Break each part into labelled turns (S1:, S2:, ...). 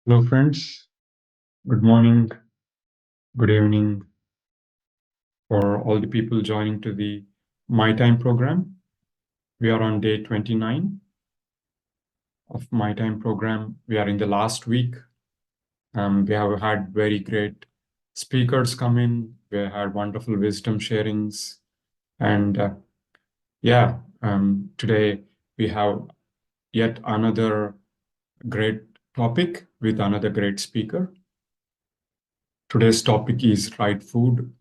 S1: Hello, friends. Good morning, good evening for all the people joining to the My Time program. We are on day 29 of My Time program. We are in the last week. We have had very great speakers come in. We had wonderful wisdom sharings. And today we have yet another great topic with another great speaker. Today's topic is Right Food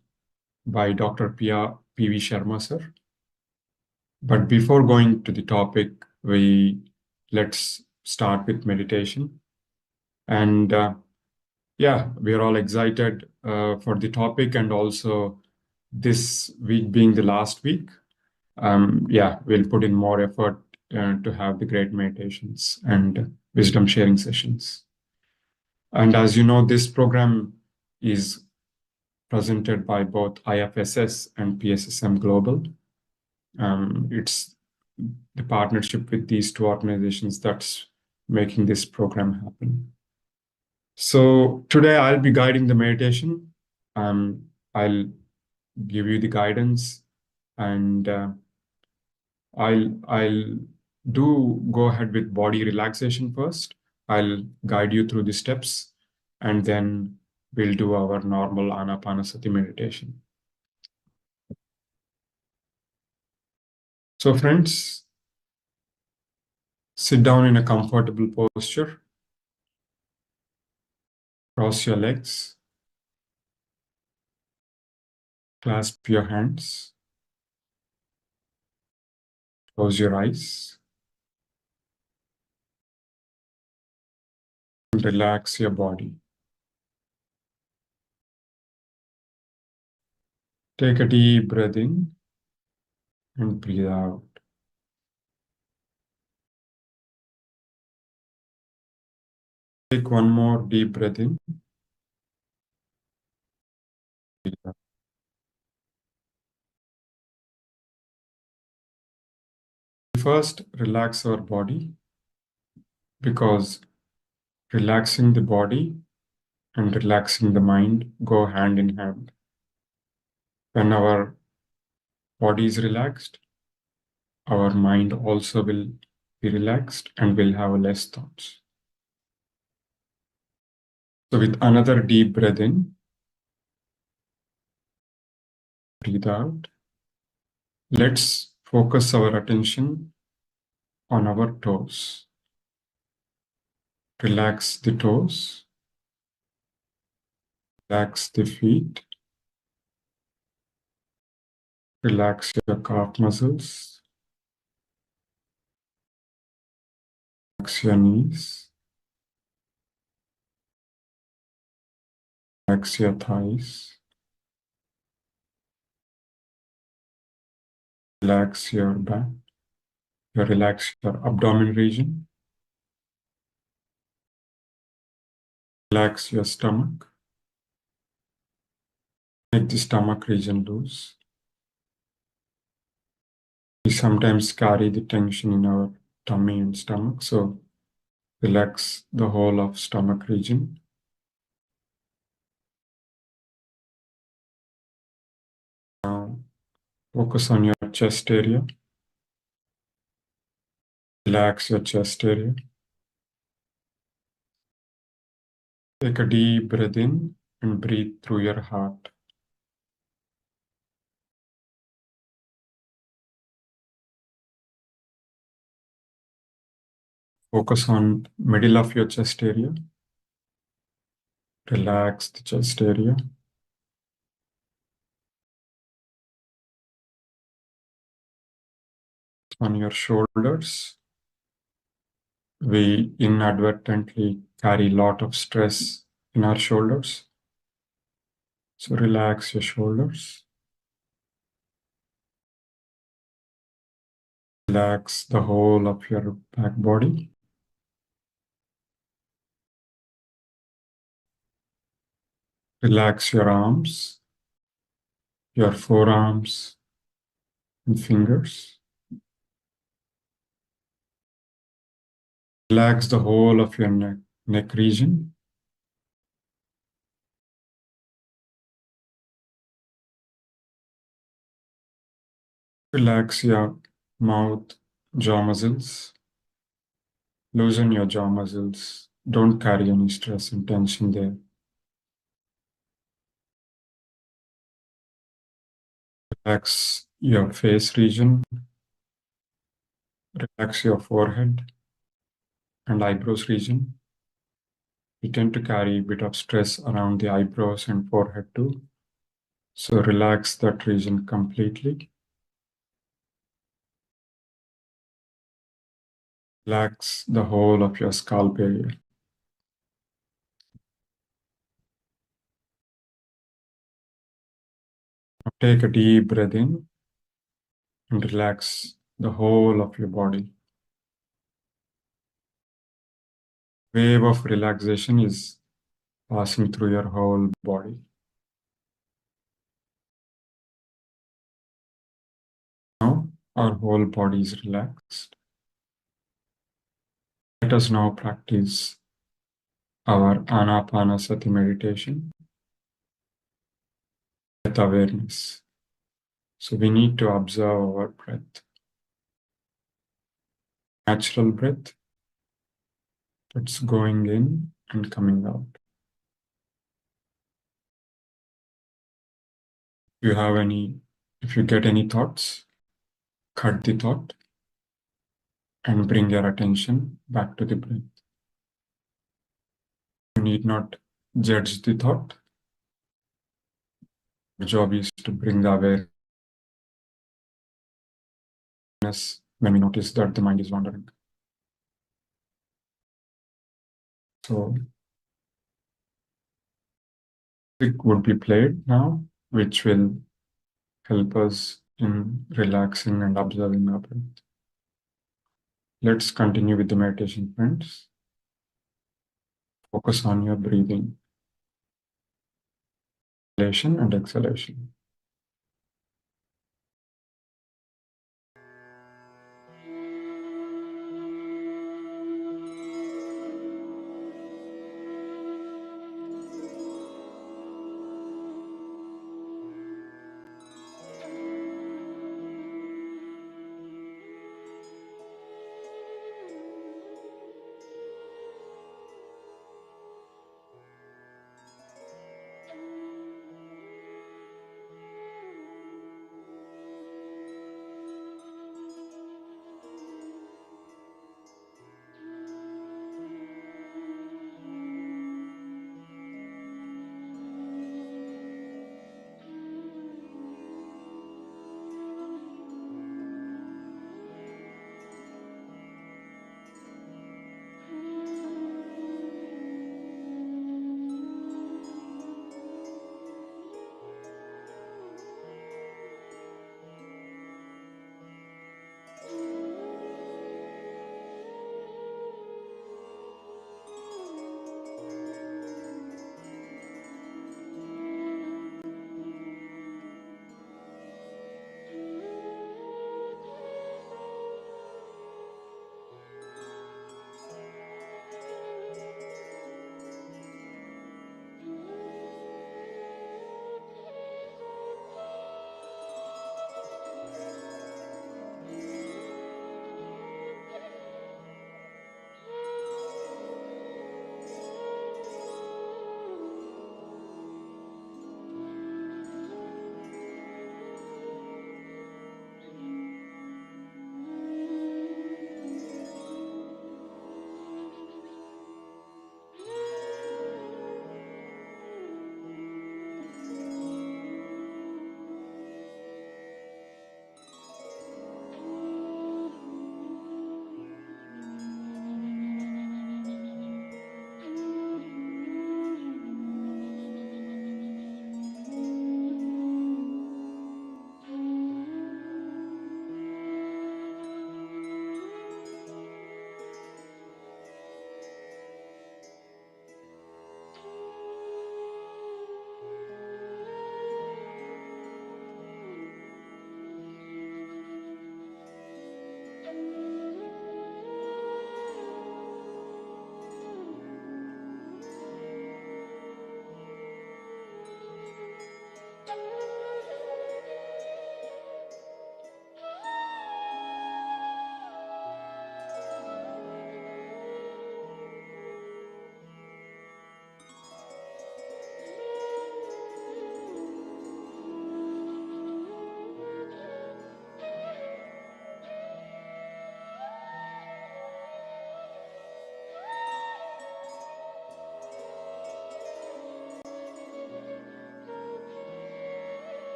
S1: by Dr. P.V. Sharma, sir. But before going to the topic, let's start with meditation. And we are all excited for the topic, and also this week being the last week. We'll put in more effort to have the great meditations and wisdom sharing sessions. And as you know, this program is presented by both IFSS and PSSM Global. It's the partnership with these two organizations that's making this program happen. So today I'll be guiding the meditation. I'll give you the guidance, and I'll go ahead with body relaxation first. I'll guide you through the steps, and then we'll do our normal Anapanasati meditation. So friends, sit down in a comfortable posture. Cross your legs. Clasp your hands. Close your eyes. And relax your body. Take a deep breath in and breathe out. Take one more deep breath in. Breathe out. First, relax our body, because relaxing the body and relaxing the mind go hand in hand. When our body is relaxed, our mind also will be relaxed and will have less thoughts. So with another deep breath in, breathe out. Let's focus our attention on our toes. Relax the toes. Relax the feet. Relax your calf muscles. Relax your knees. Relax your thighs. Relax your back. Relax your abdomen region. Relax your stomach. Make the stomach region loose. We sometimes carry the tension in our tummy and stomach, so relax the whole of stomach region. Now, focus on your chest area. Relax your chest area. Take a deep breath in and breathe through your heart. Focus on middle of your chest area. Relax the chest area. On your shoulders. We inadvertently carry a lot of stress in our shoulders. So relax your shoulders. Relax the whole of your back body. Relax your arms, your forearms and fingers. Relax the whole of your neck region. Relax your mouth, jaw muscles. Loosen your jaw muscles. Don't carry any stress and tension there. Relax your face region. Relax your forehead and eyebrows region. We tend to carry a bit of stress around the eyebrows and forehead too. So relax that region completely. Relax the whole of your scalp area. Now take a deep breath in and relax the whole of your body. Wave of relaxation is passing through your whole body. Now our whole body is relaxed. Let us now practice our Anapanasati meditation with awareness. So we need to observe our breath. Natural breath that's going in and coming out. If you get any thoughts, cut the thought and bring your attention back to the breath. You need not judge the thought. Your job is to bring the awareness when we notice that the mind is wandering. So, music would be played now, which will help us in relaxing and observing our breath. Let's continue with the meditation, friends. Focus on your breathing, inhalation and exhalation.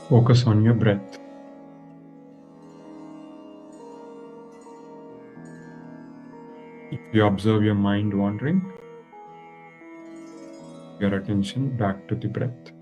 S1: Focus on your breath. If you observe your mind wandering, your attention back to the breath.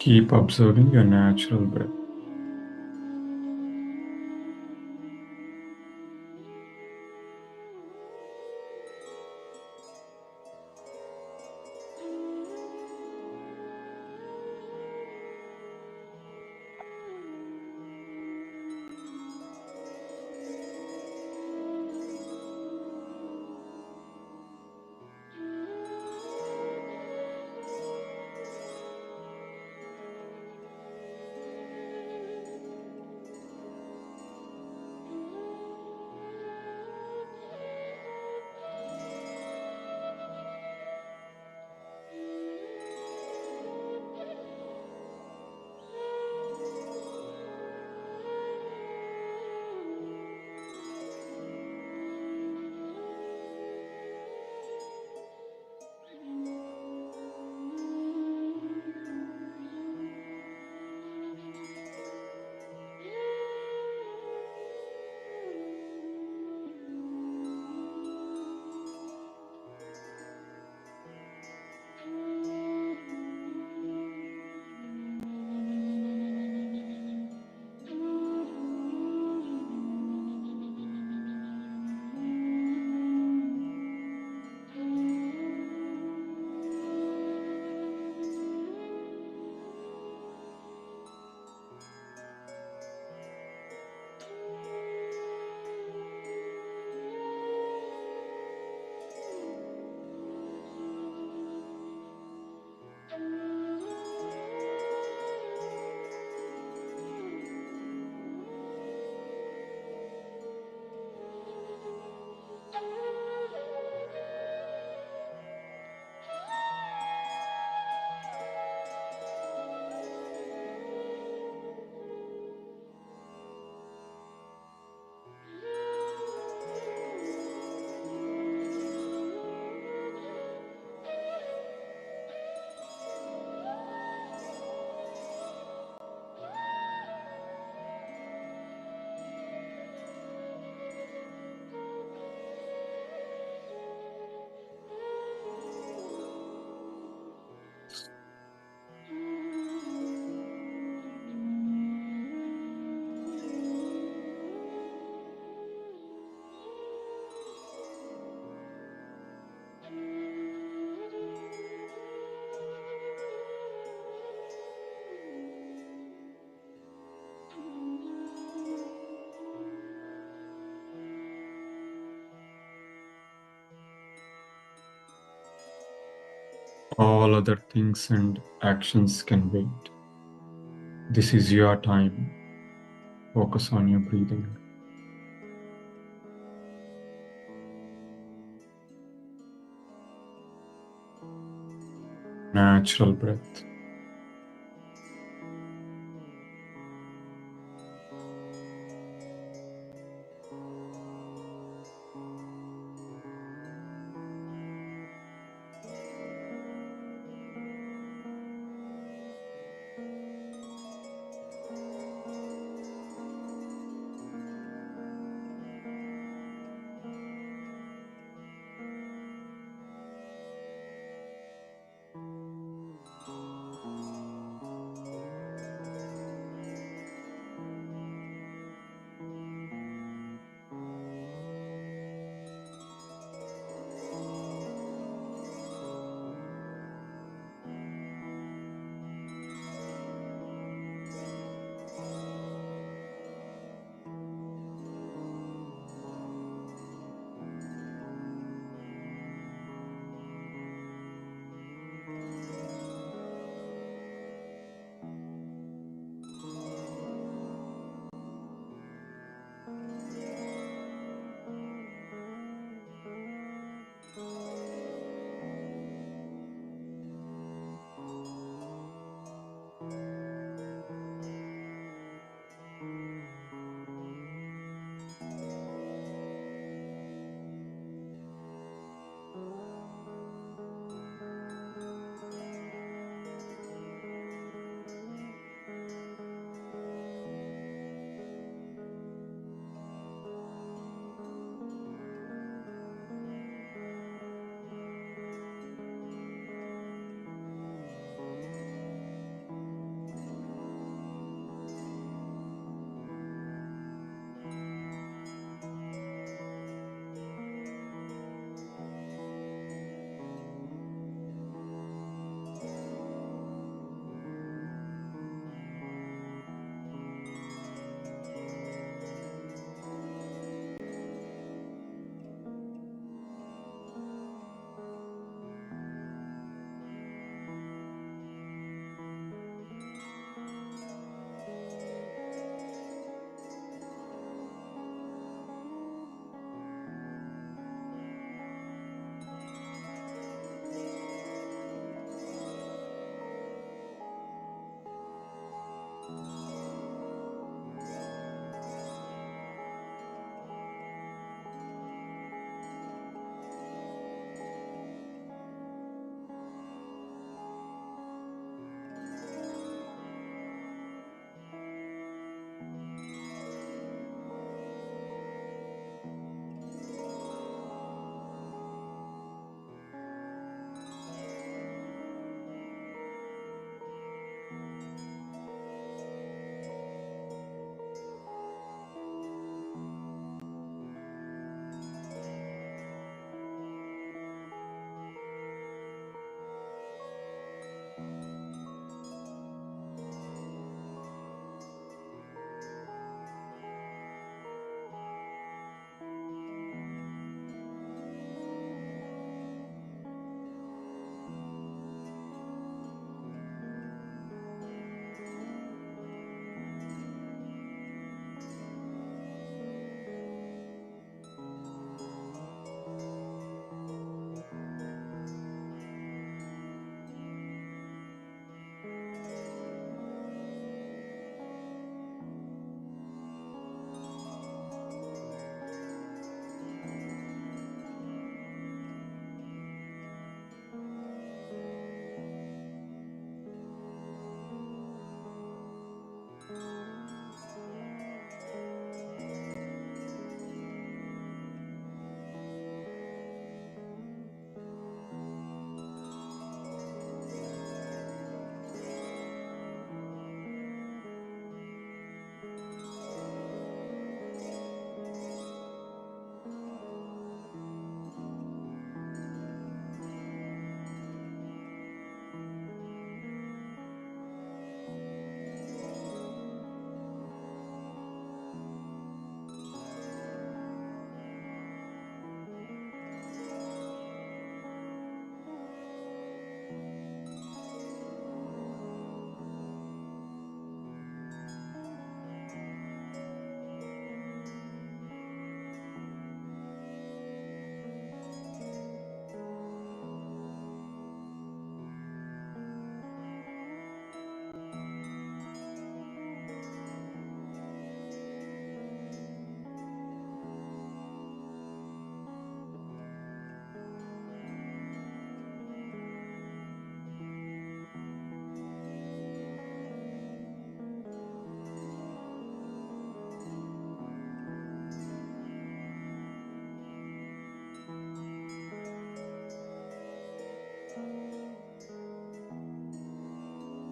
S1: Keep observing your natural breath. All other things and actions can wait. This is your time. Focus on your breathing. Natural breath.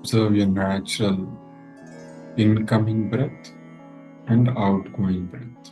S1: Observe your natural incoming breath and outgoing breath.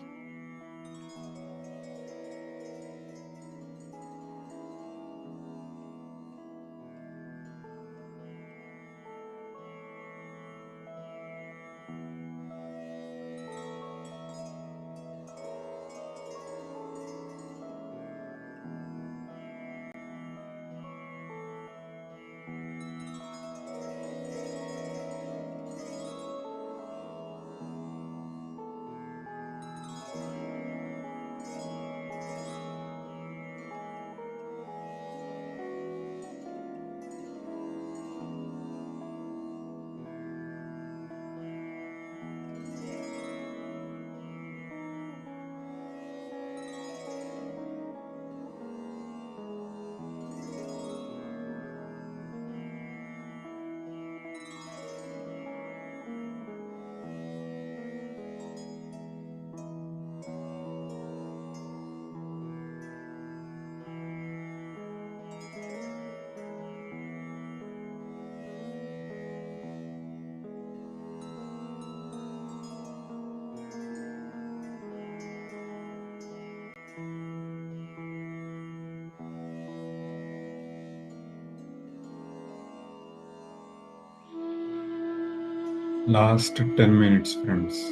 S1: Last 10 minutes, friends.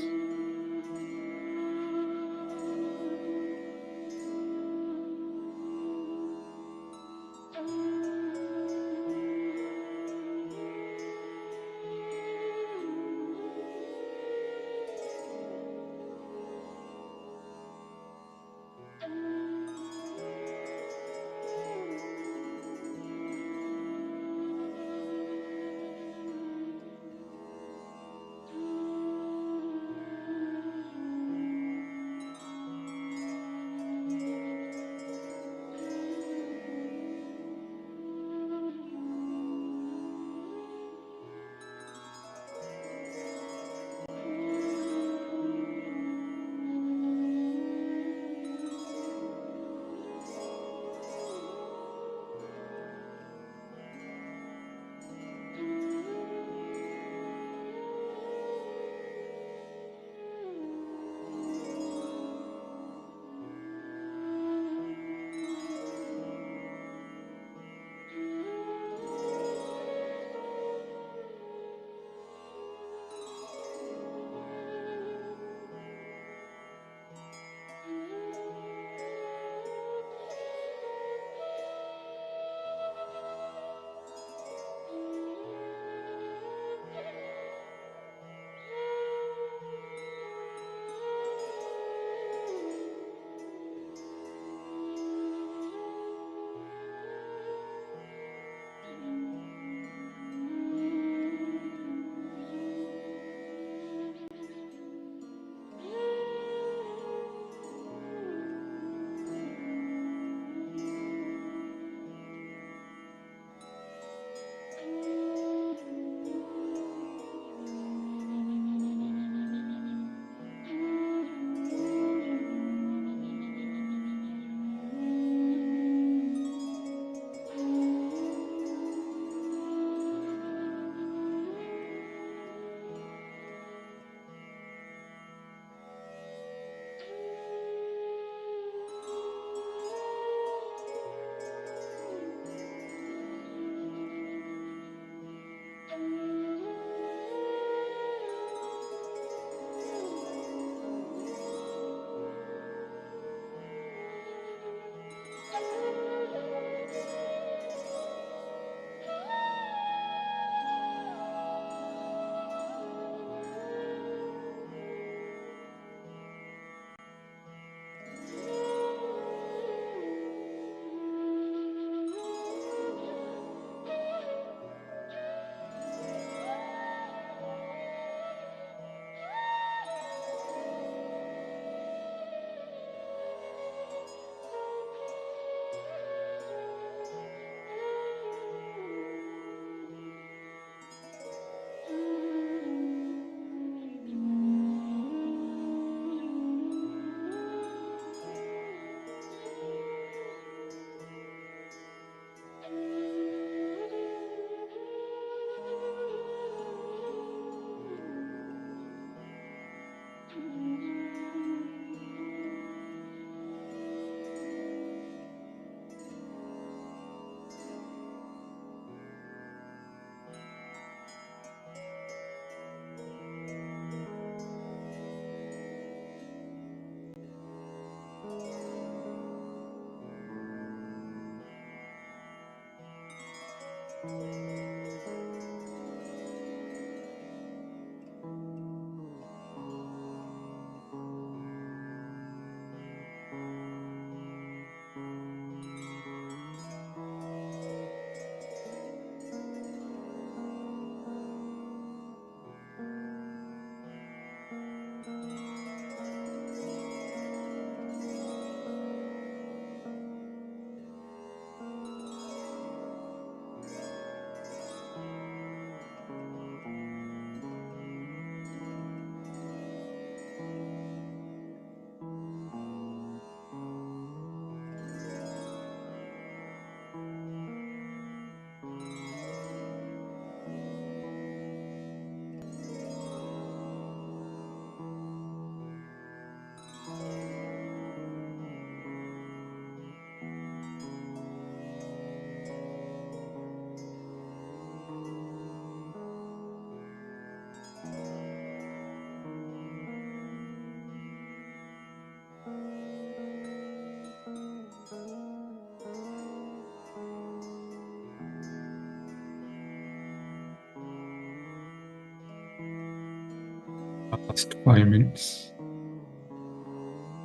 S1: Last 5 minutes.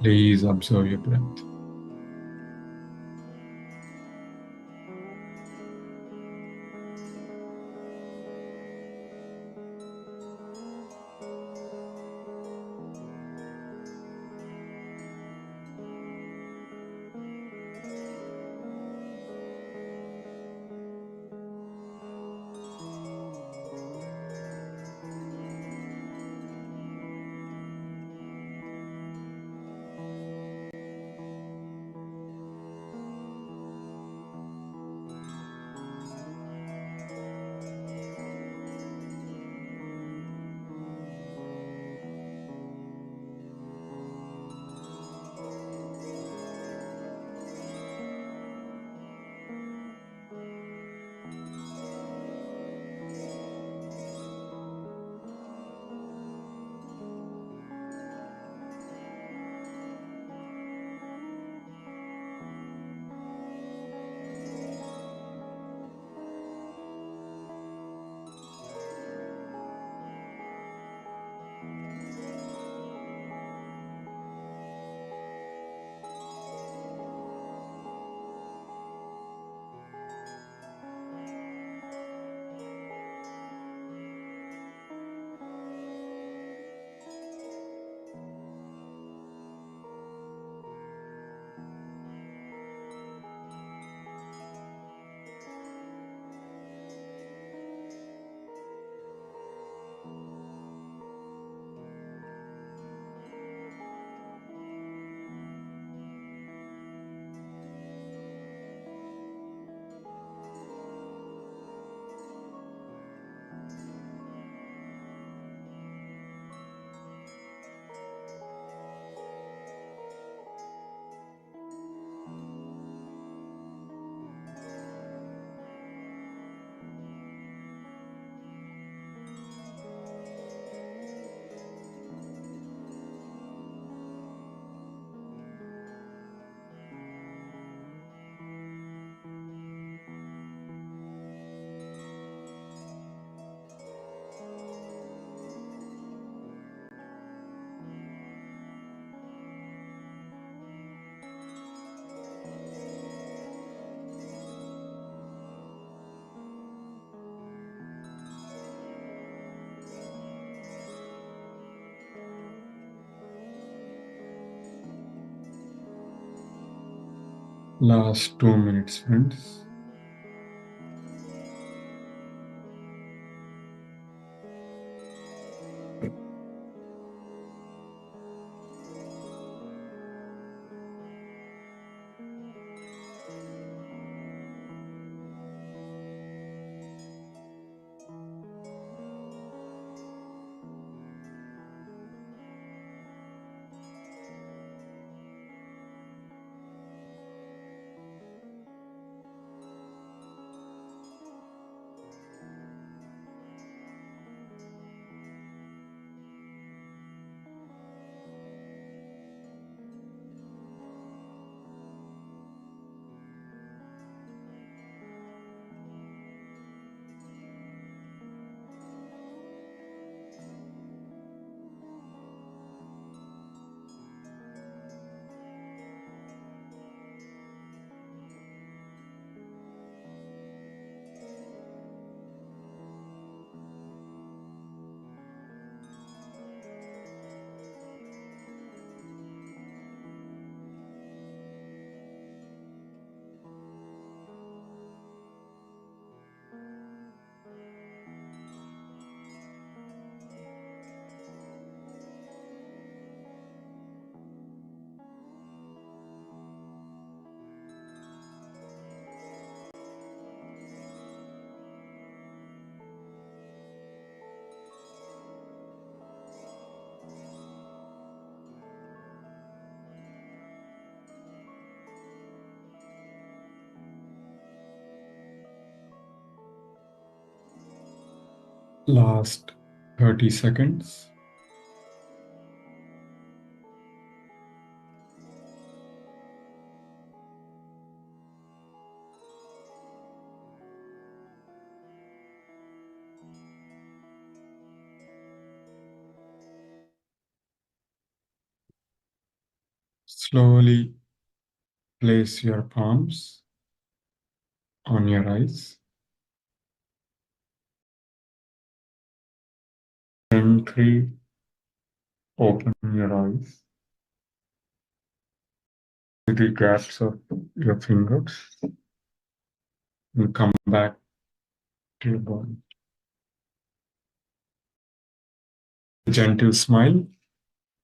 S1: Please observe your breath. Last 2 minutes, friends. Last 30 seconds. Slowly place your palms on your eyes. Gently open your eyes. See the gaps of your fingers and come back to your body. A gentle smile.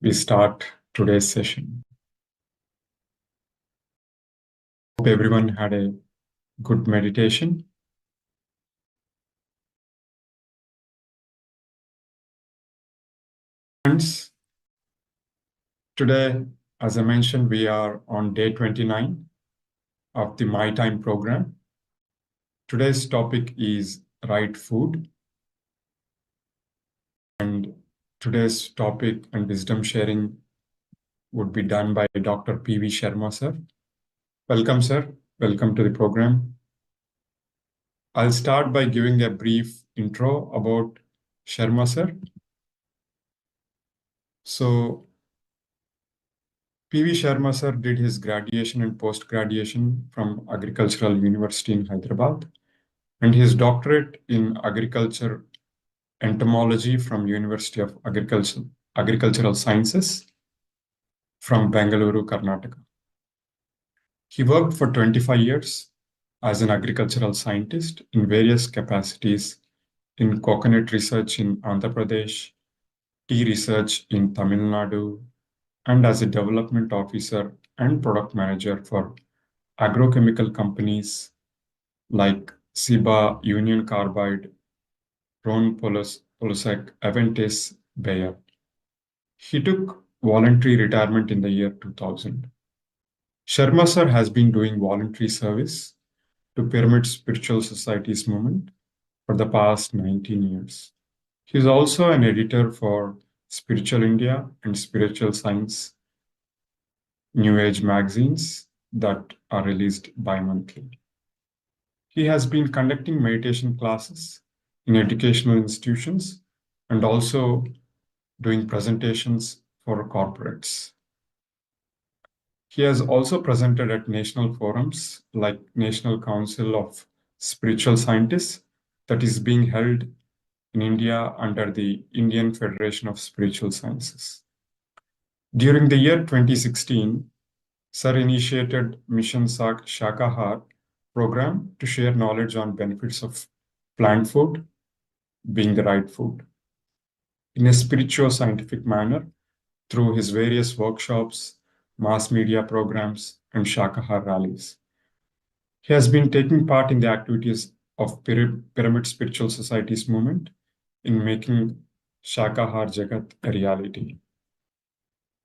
S1: We start today's session. Hope everyone had a good meditation. Friends, today, as I mentioned, we are on day 29 of the My Time program. Today's topic is right food. And today's topic and wisdom sharing would be done by Dr. P.V. Sharma, sir. Welcome, sir. Welcome to the program. I'll start by giving a brief intro about Sharma, sir. So, P.V. Sharma, sir, did his graduation and post-graduation from Agricultural University in Hyderabad and his doctorate in agriculture entomology from University of Agricultural Sciences from Bengaluru, Karnataka. He worked for 25 years as an agricultural scientist in various capacities in coconut research in Andhra Pradesh, tea research in Tamil Nadu, and as a development officer and product manager for agrochemical companies like Ciba, Union Carbide, Ron Polusek, Aventis, Bayer. He took voluntary retirement in the year 2000. Sharma sir has been doing voluntary service to Pyramid Spiritual Societies movement for the past 19 years. He is also an editor for Spiritual India and Spiritual Science New Age magazines that are released bi-monthly. He has been conducting meditation classes in educational institutions and also doing presentations for corporates. He has also presented at national forums like National Council of Spiritual Scientists that is being held in India under the Indian Federation of Spiritual Sciences. During the year 2016, Sir initiated Mission Shakahar program to share knowledge on benefits of plant food being the right food in a spiritual scientific manner through his various workshops, mass media programs, and Shakahar rallies. He has been taking part in the activities of Pyramid Spiritual Societies movement in making Shakahar Jagat a reality.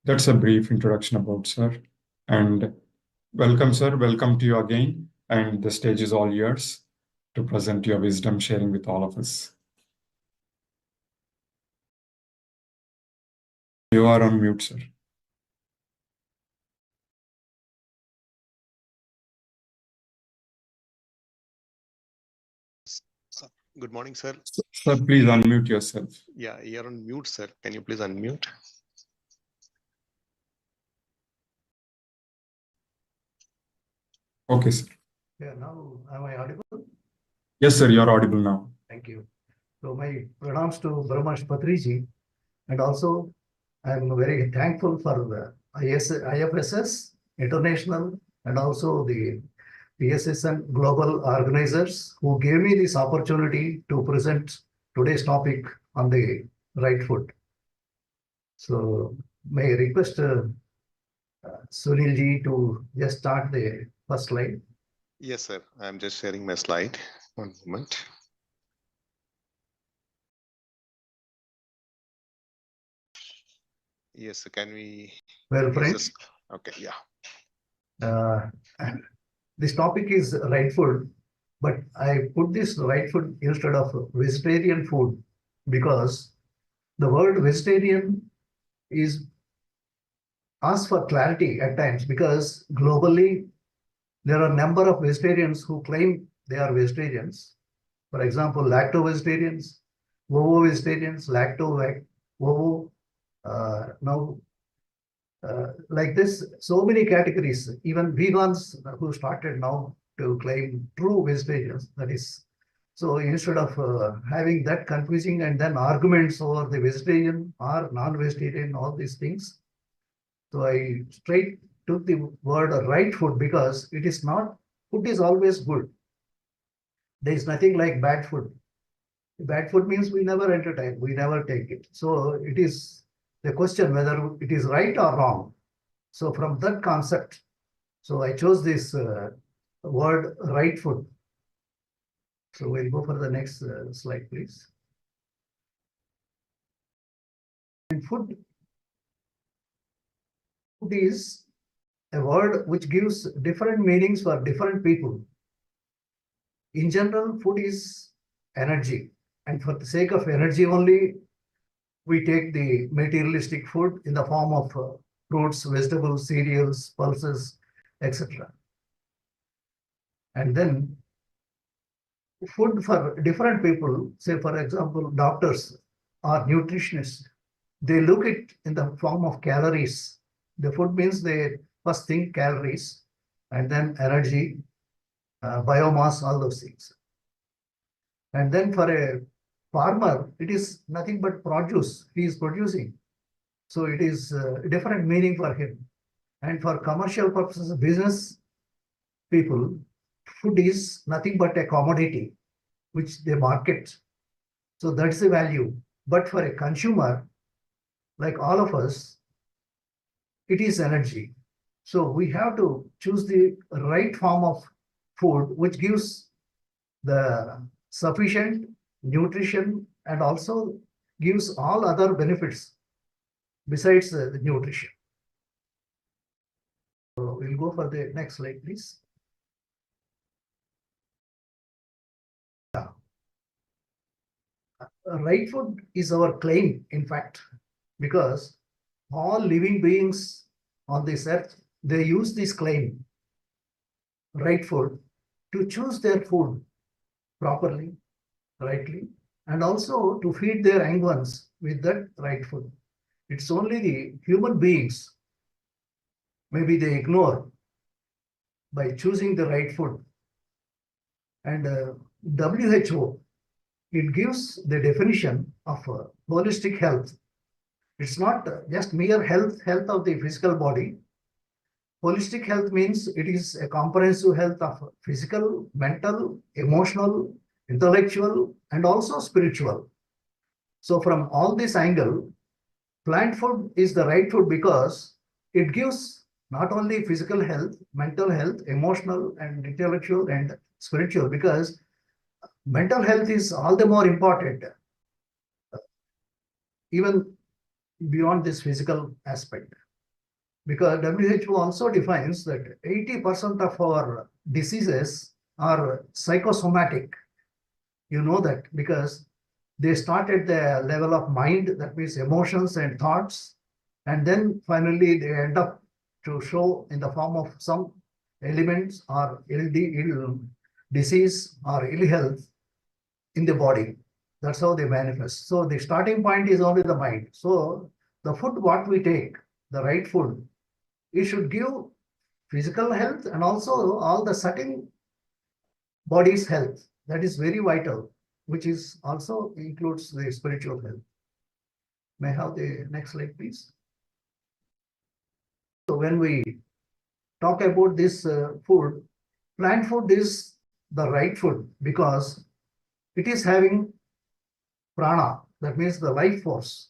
S1: That's a brief introduction about sir. And welcome, sir. Welcome to you again. And the stage is all yours to present your wisdom sharing with all of us. You are on mute, sir.
S2: Good morning, sir.
S1: Sir, please unmute yourself.
S2: Yeah, you're on mute, sir. Can you please unmute?
S1: Okay, sir.
S3: Yeah, now am I audible?
S1: Yes, sir, you're audible now.
S3: Thank you. So my pranams to Brahmarshi Pitamaha, and also I'm very thankful for the IFSS International and also the PSSM global organizers who gave me this opportunity to present today's topic on the right food. So may I request Sunil ji to just start the first slide.
S2: Yes, sir. I'm just sharing my slide. One moment. Yes, can we?
S3: Well, friends.
S2: Okay, yeah.
S3: This topic is right food, but I put this right food instead of vegetarian food because the word vegetarian is asked for clarity at times, because globally there are a number of vegetarians who claim they are vegetarians. For example, lacto-vegetarians, ovo-vegetarians, ovo, now like this, so many categories, even vegans who started now to claim true vegetarians, that is. So instead of having that confusing and then arguments over the vegetarian or non-vegetarian, all these things, so I straight took the word right food, because it is not, food is always good. There is nothing like bad food. Bad food means we never entertain, we never take it. So it is the question whether it is right or wrong. So from that concept, so I chose this word right food. So we'll go for the next slide, please. And food is a word which gives different meanings for different people. In general, food is energy, and for the sake of energy only, we take the materialistic food in the form of fruits, vegetables, cereals, pulses, etc. And then food for different people, say for example, doctors or nutritionists, they look it in the form of calories. The food means they first think calories and then energy, biomass, all those things. And then for a farmer, it is nothing but produce he is producing. So it is a different meaning for him. And for commercial purposes, business people, food is nothing but a commodity which they market. So that's the value. But for a consumer, like all of us, it is energy. So we have to choose the right form of food which gives the sufficient nutrition and also gives all other benefits besides the nutrition. So we'll go for the next slide, please. Right food is our claim, in fact, because all living beings on this earth, they use this claim, right food, to choose their food properly, rightly, and also to feed their young ones with that right food. It's only the human beings, maybe they ignore by choosing the right food. And WHO, it gives the definition of holistic health. It's not just mere health of the physical body. Holistic health means it is a comprehensive health of physical, mental, emotional, intellectual, and also spiritual. So from all this angle, plant food is the right food because it gives not only physical health, mental health, emotional, and intellectual, and spiritual, because mental health is all the more important, even beyond this physical aspect. Because WHO also defines that 80% of our diseases are psychosomatic. You know that because they start at the level of mind, that means emotions and thoughts, and then finally they end up to show in the form of some elements or ill disease or ill health in the body. That's how they manifest. So the starting point is only the mind. So the food what we take, the right food, it should give physical health and also all the certain body's health. That is very vital, which is also includes the spiritual health. May I have the next slide, please? So when we talk about this food, plant food is the right food because it is having prana, that means the life force.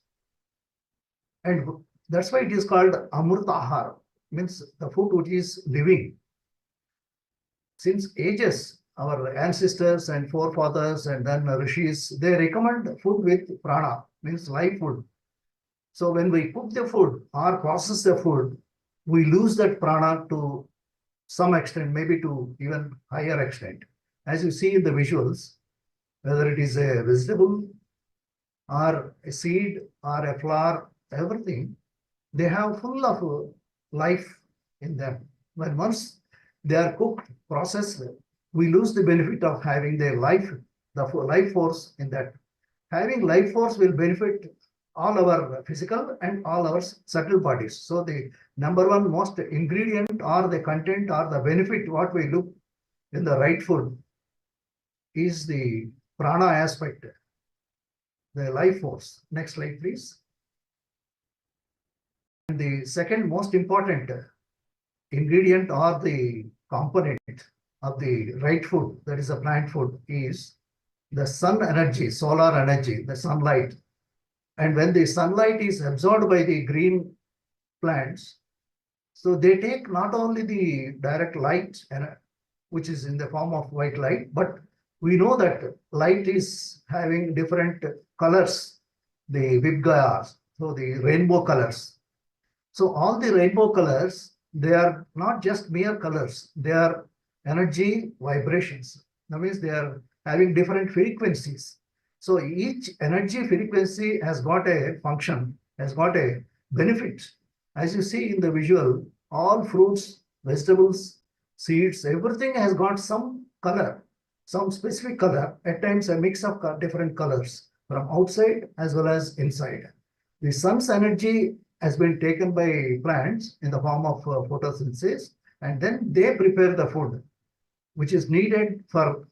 S3: And that's why it is called amrutahar, means the food which is living. Since ages, our ancestors and forefathers and then rishis, they recommend food with prana, means life food. So when we cook the food or process the food, we lose that prana to some extent, maybe to even higher extent. As you see in the visuals, whether it is a vegetable or a seed or a flower, everything, they have full of life in them. When once they are cooked, processed, we lose the benefit of having their life, the life force in that. Having life force will benefit all our physical and all our subtle bodies. So the number one most ingredient or the content or the benefit what we look in the right food is the prana aspect, the life force. Next slide, please. And the second most important ingredient or the component of the right food, that is a plant food, is the sun energy, solar energy, the sunlight. And when the sunlight is absorbed by the green plants, so they take not only the direct light, which is in the form of white light, but we know that light is having different colors, the vibgayas, so the rainbow colors. So all the rainbow colors, they are not just mere colors, they are energy vibrations. That means they are having different frequencies. So each energy frequency has got a function, has got a benefit. As you see in the visual, all fruits, vegetables, seeds, everything has got some color, some specific color, at times a mix of different colors from outside as well as inside. The sun's energy has been taken by plants in the form of photosynthesis, and then they prepare the food, which is needed for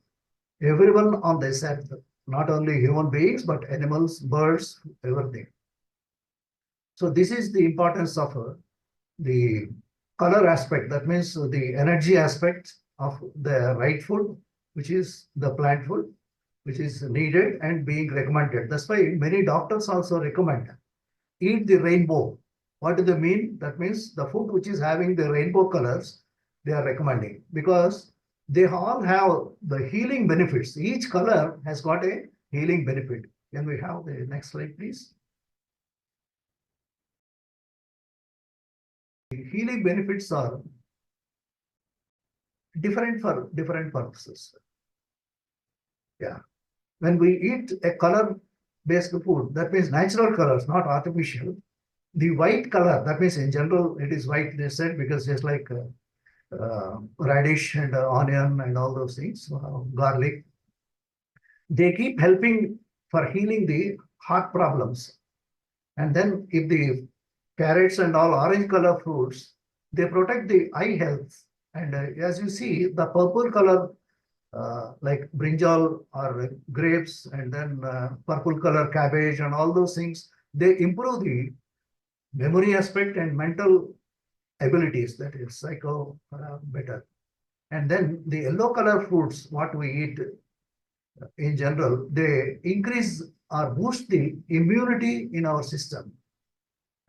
S3: everyone on this earth, not only human beings, but animals, birds, everything. So this is the importance of the color aspect. That means the energy aspect of the right food, which is the plant food, which is needed and being recommended. That's why many doctors also recommend eat the rainbow. What do they mean? That means the food which is having the rainbow colors, they are recommending, because they all have the healing benefits. Each color has got a healing benefit. Can we have the next slide, please? The healing benefits are different for different purposes. Yeah. When we eat a color-based food, that means natural colors, not artificial. The white color, that means in general, it is white, they said, because just like radish and onion and all those things, garlic, they keep helping for healing the heart problems. And then if the carrots and all orange color fruits, they protect the eye health. And as you see, the purple color, like brinjal or grapes, and then purple color cabbage and all those things, they improve the memory aspect and mental abilities, that is psycho better. And then the yellow color fruits, what we eat in general, they increase or boost the immunity in our system.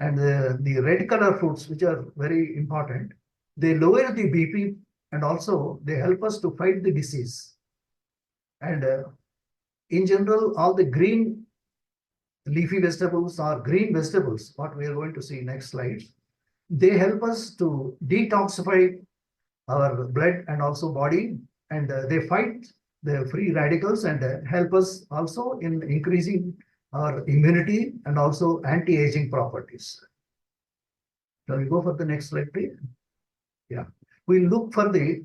S3: And the red color fruits, which are very important, they lower the BP and also they help us to fight the disease. And in general, all the green leafy vegetables or green vegetables, what we are going to see next slide, they help us to detoxify our blood and also body, and they fight the free radicals and help us also in increasing our immunity and also anti-aging properties. Shall we go for the next slide, please? Yeah, we look for the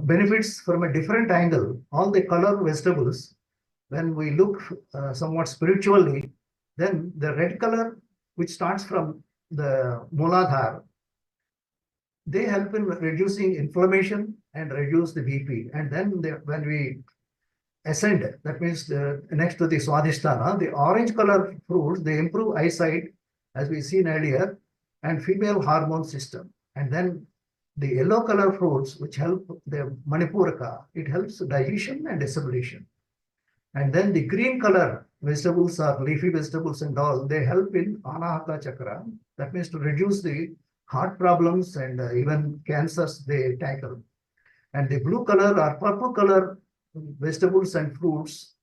S3: benefits from a different angle. All the color vegetables, when we look somewhat spiritually, then the red color, which starts from the Mooladhara, they help in reducing inflammation and reduce the BP. And then when we ascend, that means next to the Swadhisthana, the orange color fruits, they improve eyesight, as we seen earlier, and female hormone system. And then the yellow color fruits, which help the Manipuraka, it helps digestion and assimilation. And then the green color vegetables or leafy vegetables and all, they help in Anahata Chakra. That means to reduce the heart problems and even cancers they tackle. And the blue color or purple color vegetables and fruits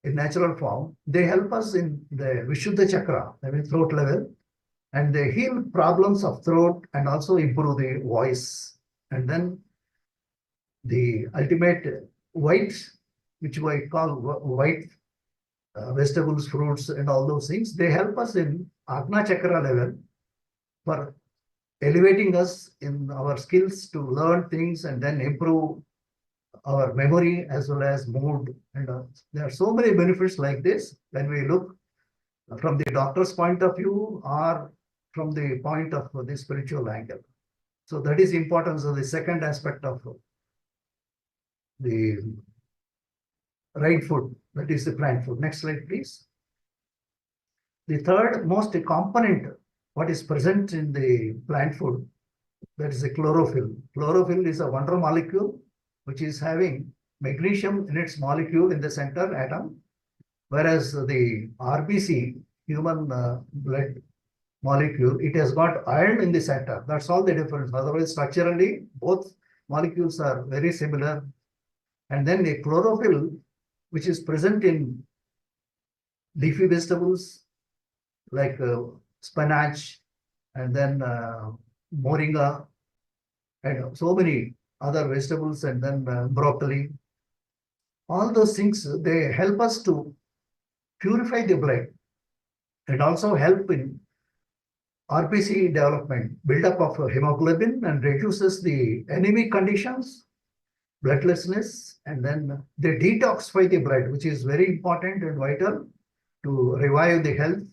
S3: in natural form, they help us in the Vishuddha Chakra, I mean throat level, and they heal problems of throat and also improve the voice. And then the ultimate white, which we call white vegetables, fruits, and all those things. They help us in Agna Chakra level for elevating us in our skills to learn things and then improve our memory as well as mood. And there are so many benefits like this when we look from the doctor's point of view or from the point of the spiritual angle. So that is importance of the second aspect of the right food, that is the plant food. Next slide, please. The third most component, what is present in the plant food, that is the chlorophyll. Chlorophyll is a wonder molecule which is having magnesium in its molecule in the center atom, whereas the RBC, human blood molecule, it has got iron in the center. That's all the difference. Otherwise, structurally, both molecules are very similar. And then the chlorophyll, which is present in leafy vegetables like spinach and then moringa and so many other vegetables, and then broccoli. All those things, they help us to purify the blood and also help in RBC development, buildup of hemoglobin, and reduces the anemic conditions, bloodlessness, and then they detoxify the blood, which is very important and vital to revive the health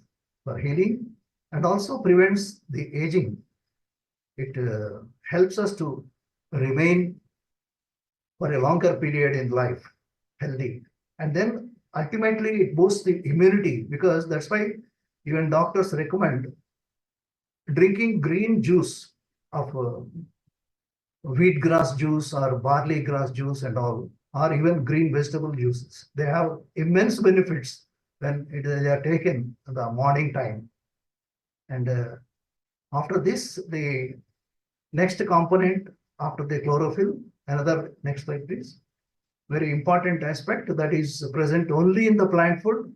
S3: for healing, and also prevents the aging. It helps us to remain for a longer period in life healthy. And then ultimately it boosts the immunity, because that's why even doctors recommend drinking green juice of wheat grass juice or barley grass juice and all, or even green vegetable juices. They have immense benefits when they are taken in the morning time. And after this, the next component after the chlorophyll, another, next slide please. Very important aspect that is present only in the plant food,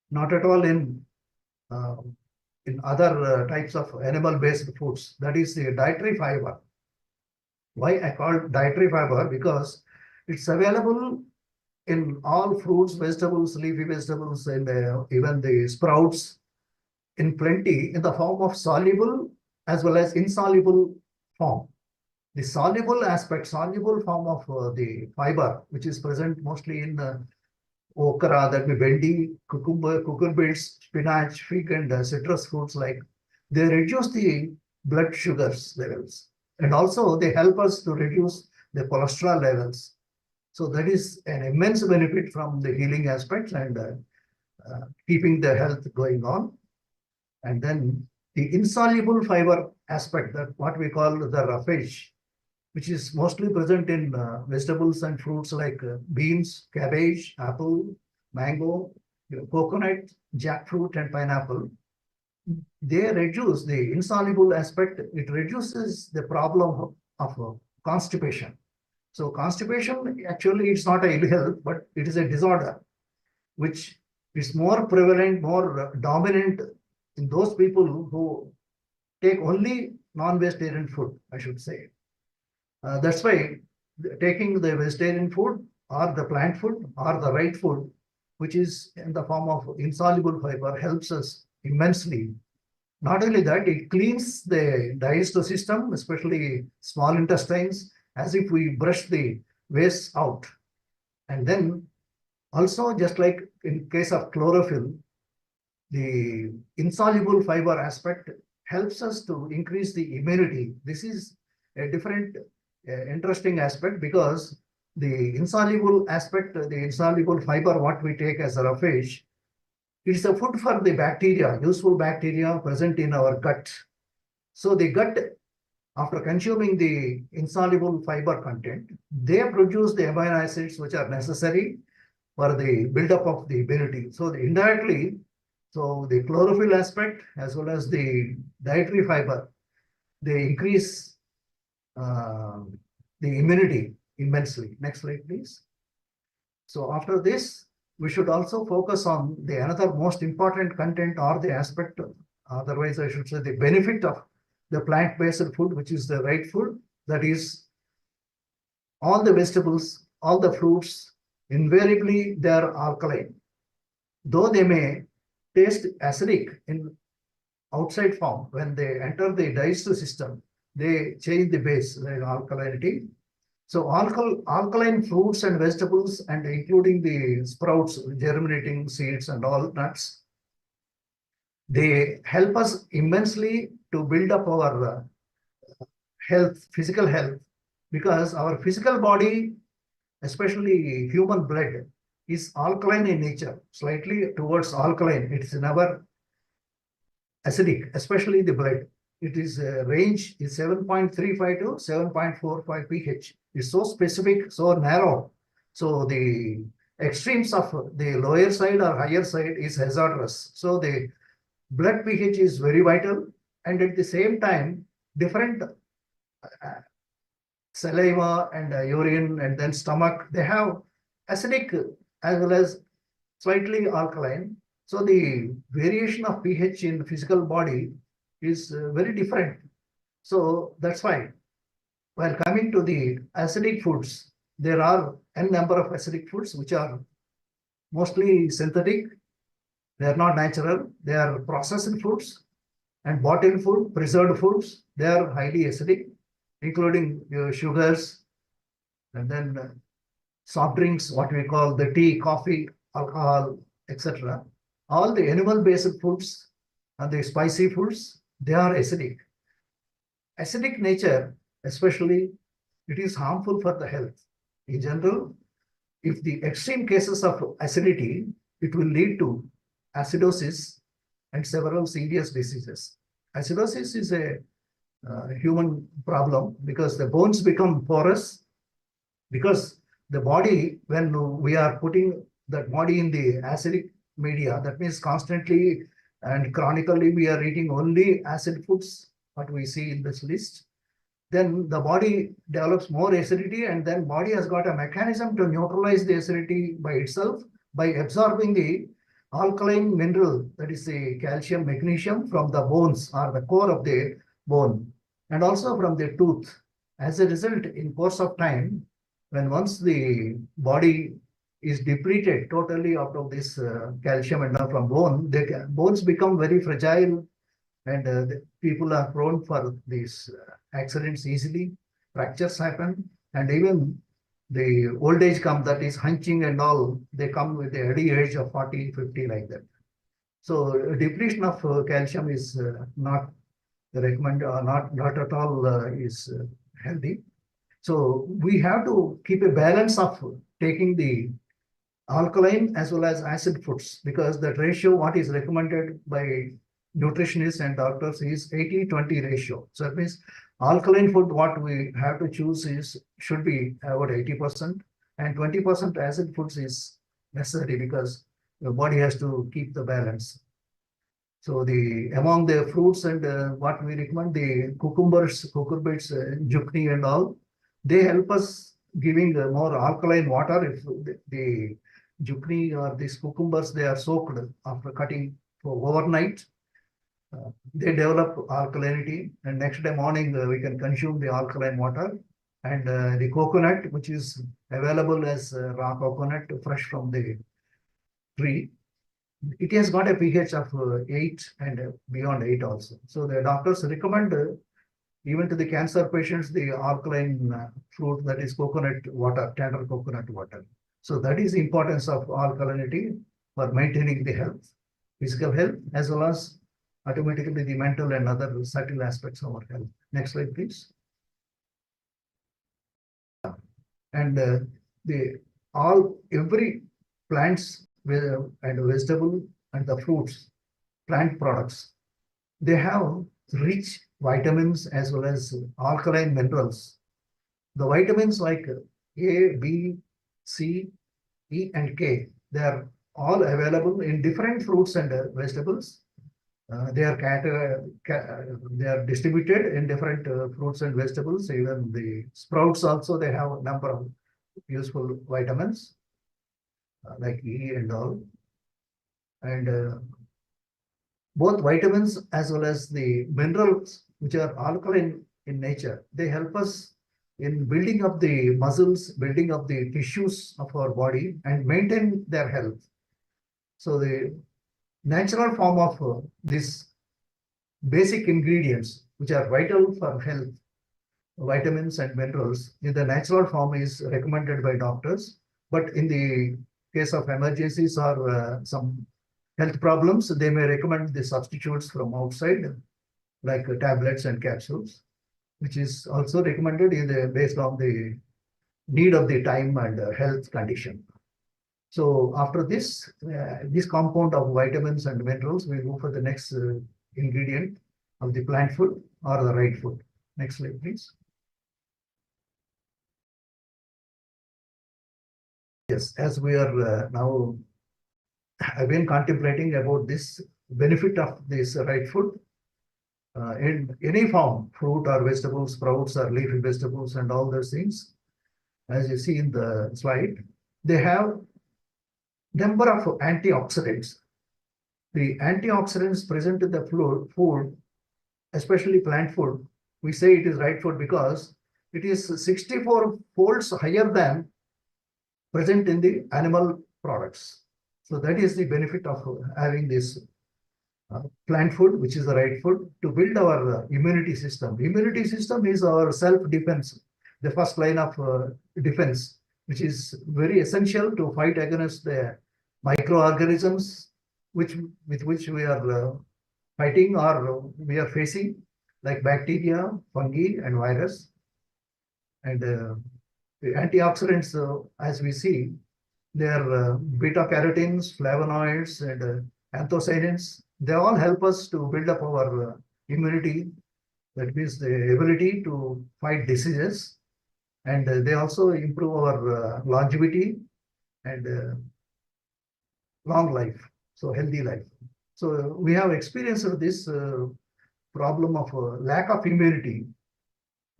S3: not at all in other types of animal-based foods. That is the dietary fiber. Why I call it dietary fiber? Because it's available in all fruits, vegetables, leafy vegetables, and even the sprouts in plenty in the form of soluble as well as insoluble form. The soluble aspect, soluble form of the fiber, which is present mostly in okra, that we bendi, cucumbers, spinach, fig, and citrus fruits, like they reduce the blood sugars levels, and also they help us to reduce the cholesterol levels. So that is an immense benefit from the healing aspects and keeping the health going on. And then the insoluble fiber aspect, that what we call the roughage, which is mostly present in vegetables and fruits like beans, cabbage, apple, mango, coconut, jackfruit, and pineapple. They reduce the insoluble aspect. It reduces the problem of constipation. So constipation, actually, it's not a ill health, but it is a disorder, which is more prevalent, more dominant in those people who take only non-vegetarian food, I should say. That's why taking the vegetarian food or the plant food or the right food, which is in the form of insoluble fiber, helps us immensely. Not only that, it cleans the digestive system, especially small intestines, as if we brush the waste out. And then also, just like in case of chlorophyll, the insoluble fiber aspect helps us to increase the immunity. This is a different interesting aspect, because the insoluble aspect, the insoluble fiber, what we take as a roughage, it's a food for the bacteria, useful bacteria present in our gut. So the gut, after consuming the insoluble fiber content, they produce the amino acids which are necessary for the buildup of the immunity. So indirectly, so the chlorophyll aspect as well as the dietary fiber, they increase the immunity immensely. Next slide, please. So after this, we should also focus on the another most important content or the aspect, otherwise I should say the benefit of the plant-based food, which is the right food. That is, all the vegetables, all the fruits, invariably they are alkaline. though they may taste acidic in outside form, when they enter the digestive system, they change the base, like alkalinity. So alkaline fruits and vegetables, and including the sprouts, germinating seeds and all nuts, they help us immensely to build up our health, physical health, because our physical body, especially human blood, is alkaline in nature, slightly towards alkaline. It's never acidic, especially the blood. It is range is 7.35 to 7.45 pH. It's so specific, so narrow. So the extremes of the lower side or higher side is hazardous. So the blood pH is very vital, and at the same time, different saliva and urine and then stomach, they have acidic as well as slightly alkaline. So the variation of pH in the physical body is very different. So that's why, while coming to the acidic foods, there are n number of acidic foods which are mostly synthetic. They are not natural. They are processed foods and bottled food, preserved foods. They are highly acidic, including sugars, and then soft drinks, what we call the tea, coffee, alcohol, etc. All the animal-based foods and the spicy foods, they are acidic. Acidic nature, especially, it is harmful for the health. In general, if the extreme cases of acidity, it will lead to acidosis and several serious diseases. Acidosis is a human problem because the bones become porous, because the body, when we are putting that body in the acidic media, that means constantly and chronically we are eating only acid foods, what we see in this list, then the body develops more acidity, and then body has got a mechanism to neutralize the acidity by itself by absorbing the alkaline mineral, that is the calcium, magnesium, from the bones or the core of the bone, and also from the tooth. As a result, in course of time, when once the body is depleted totally out of this calcium and from bone, the bones become very fragile, and the people are prone for these accidents easily. Fractures happen, and even the old age comes, that is hunching and all, they come with the early age of 40, 50 like that. So depletion of calcium is not recommended, or not at all is healthy. So we have to keep a balance of taking the alkaline as well as acid foods, because that ratio, what is recommended by nutritionists and doctors, is 80-20 ratio. So that means alkaline food, what we have to choose should be about 80%, and 20% acid foods is necessary because the body has to keep the balance. So among the fruits and what we recommend, the cucumbers, cucurbits, zucchini and all, they help us giving more alkaline water. If the zucchini or these cucumbers, they are soaked after cutting for overnight, they develop alkalinity, and next day morning we can consume the alkaline water. And the coconut, which is available as raw coconut fresh from the tree, it has got a pH of 8 and beyond 8 also. So the doctors recommend even to the cancer patients the alkaline fruit, that is coconut water, tender coconut water. So that is the importance of alkalinity for maintaining the health, physical health, as well as automatically the mental and other subtle aspects of our health. Next slide, please. And every plants and vegetable and the fruits, plant products, they have rich vitamins as well as alkaline minerals. The vitamins like A, B, C, E, and K, they are all available in different fruits and vegetables. They are distributed in different fruits and vegetables. Even the sprouts also, they have a number of useful vitamins like E and all. And both vitamins as well as the minerals, which are alkaline in nature, they help us in building up the muscles, building up the tissues of our body, and maintain their health. So the natural form of these basic ingredients, which are vital for health, vitamins and minerals, in the natural form is recommended by doctors. But in the case of emergencies or some health problems, they may recommend the substitutes from outside, like tablets and capsules, which is also recommended based on the need of the time and health condition. So after this, this compound of vitamins and minerals, we go for the next ingredient of the plant food or the right food. Next slide, please. Yes, as we are now, I've been contemplating about this benefit of this right food. In any form, fruit or vegetables, sprouts or leafy vegetables and all those things, as you see in the slide, they have number of antioxidants. The antioxidants present in the food, especially plant food, we say it is right food because it is 64 folds higher than present in the animal products. So that is the benefit of having this plant food, which is the right food, to build our immunity system. Immunity system is our self-defense, the first line of defense, which is very essential to fight against the microorganisms with which we are fighting or we are facing, like bacteria, fungi, and virus. And the antioxidants, as we see, they are beta carotenes, flavonoids, and anthocyanins. They all help us to build up our immunity, that means the ability to fight diseases. And they also improve our longevity and long life, so healthy life. So we have experienced this problem of lack of immunity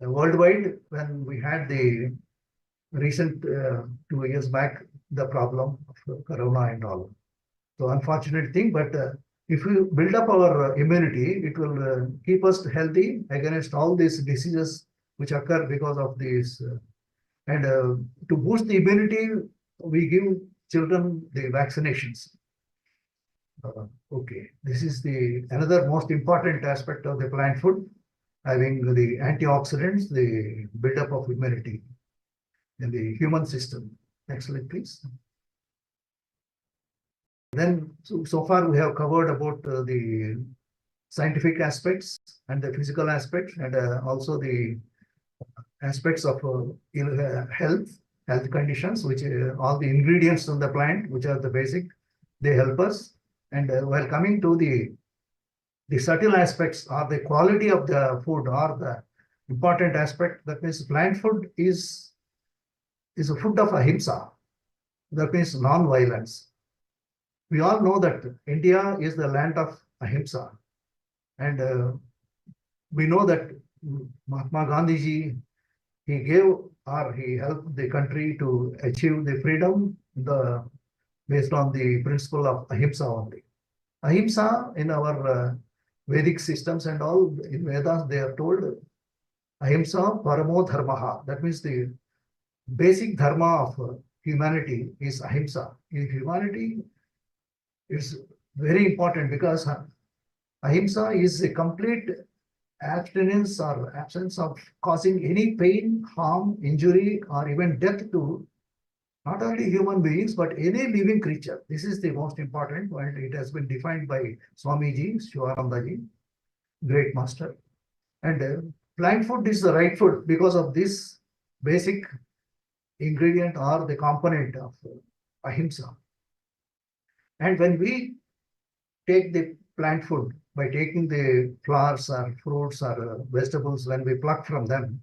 S3: worldwide when we had the recent 2 years back, the problem of corona and all. So unfortunate thing, but if we build up our immunity, it will keep us healthy against all these diseases which occur because of these. And to boost the immunity, we give children the vaccinations. Okay, this is the another most important aspect of the plant food, having the antioxidants, the buildup of immunity in the human system. Next slide, please. Then, so far we have covered about the scientific aspects and the physical aspects, and also the aspects of health conditions, which all the ingredients in the plant, which are the basic, they help us. And while coming to the subtle aspects or the quality of the food or the important aspect, that means plant food is a food of Ahimsa. That means non-violence. We all know that India is the land of Ahimsa. And we know that Mahatma Gandhiji, he gave or he helped the country to achieve the freedom based on the principle of Ahimsa only. Ahimsa in our Vedic systems and all, in Vedas, they are told Ahimsa Paramo Dharmaha. That means the basic dharma of humanity is Ahimsa. In humanity, it's very important because Ahimsa is a complete abstinence or absence of causing any pain, harm, injury, or even death to not only human beings, but any living creature. This is the most important point. It has been defined by Swamiji, Shivanandaji, great master. And plant food is the right food because of this basic ingredient or the component of Ahimsa. And when we take the plant food by taking the flowers or fruits or vegetables, when we pluck from them,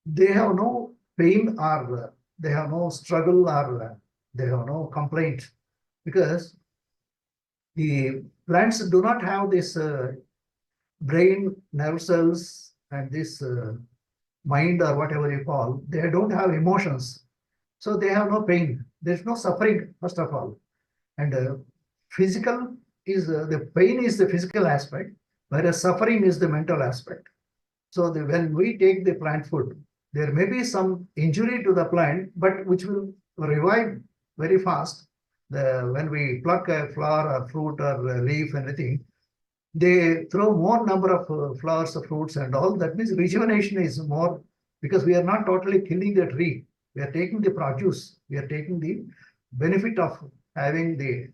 S3: they have no pain or they have no struggle or they have no complaint, because the plants do not have this brain, nerve cells, and this mind or whatever you call. They don't have emotions, so they have no pain. There's no suffering, first of all. And physical is the pain is the physical aspect, whereas suffering is the mental aspect. So when we take the plant food, there may be some injury to the plant, but which will revive very fast. when we pluck a flower or fruit or a leaf, anything, they throw more number of flowers, fruits, and all. That means rejuvenation is more, because we are not totally killing the tree. We are taking the produce. We are taking the benefit of having the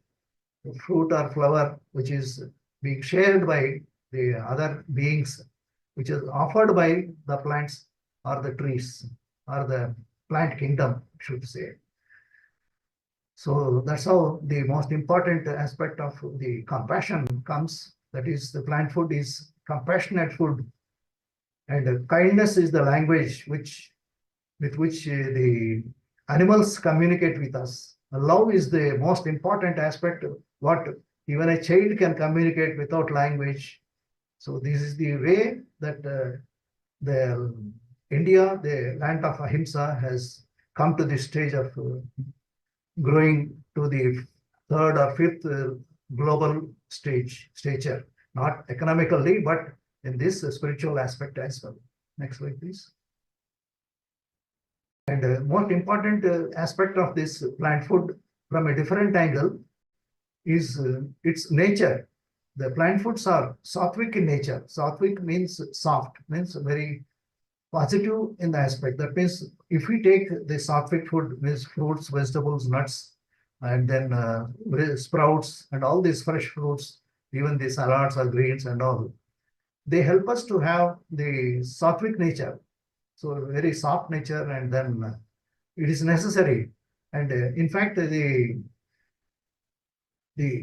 S3: fruit or flower, which is being shared by the other beings, which is offered by the plants or the trees or the plant kingdom, should say. So that's how the most important aspect of the compassion comes. That is, the plant food is compassionate food, and kindness is the language with which the animals communicate with us. Love is the most important aspect, what even a child can communicate without language. So this is the way that the India, the land of Ahimsa, has come to this stage of growing to the third or fifth global stature, not economically, but in this spiritual aspect as well. Next slide, please. And most important aspect of this plant food from a different angle is its nature. The plant foods are sattvic in nature. Sattvic means soft, means very positive in the aspect. That means if we take the sattvic food, means fruits, vegetables, nuts, and then sprouts and all these fresh fruits, even the salads or greens and all, they help us to have the sattvic nature. So very soft nature, and then it is necessary. And in fact, the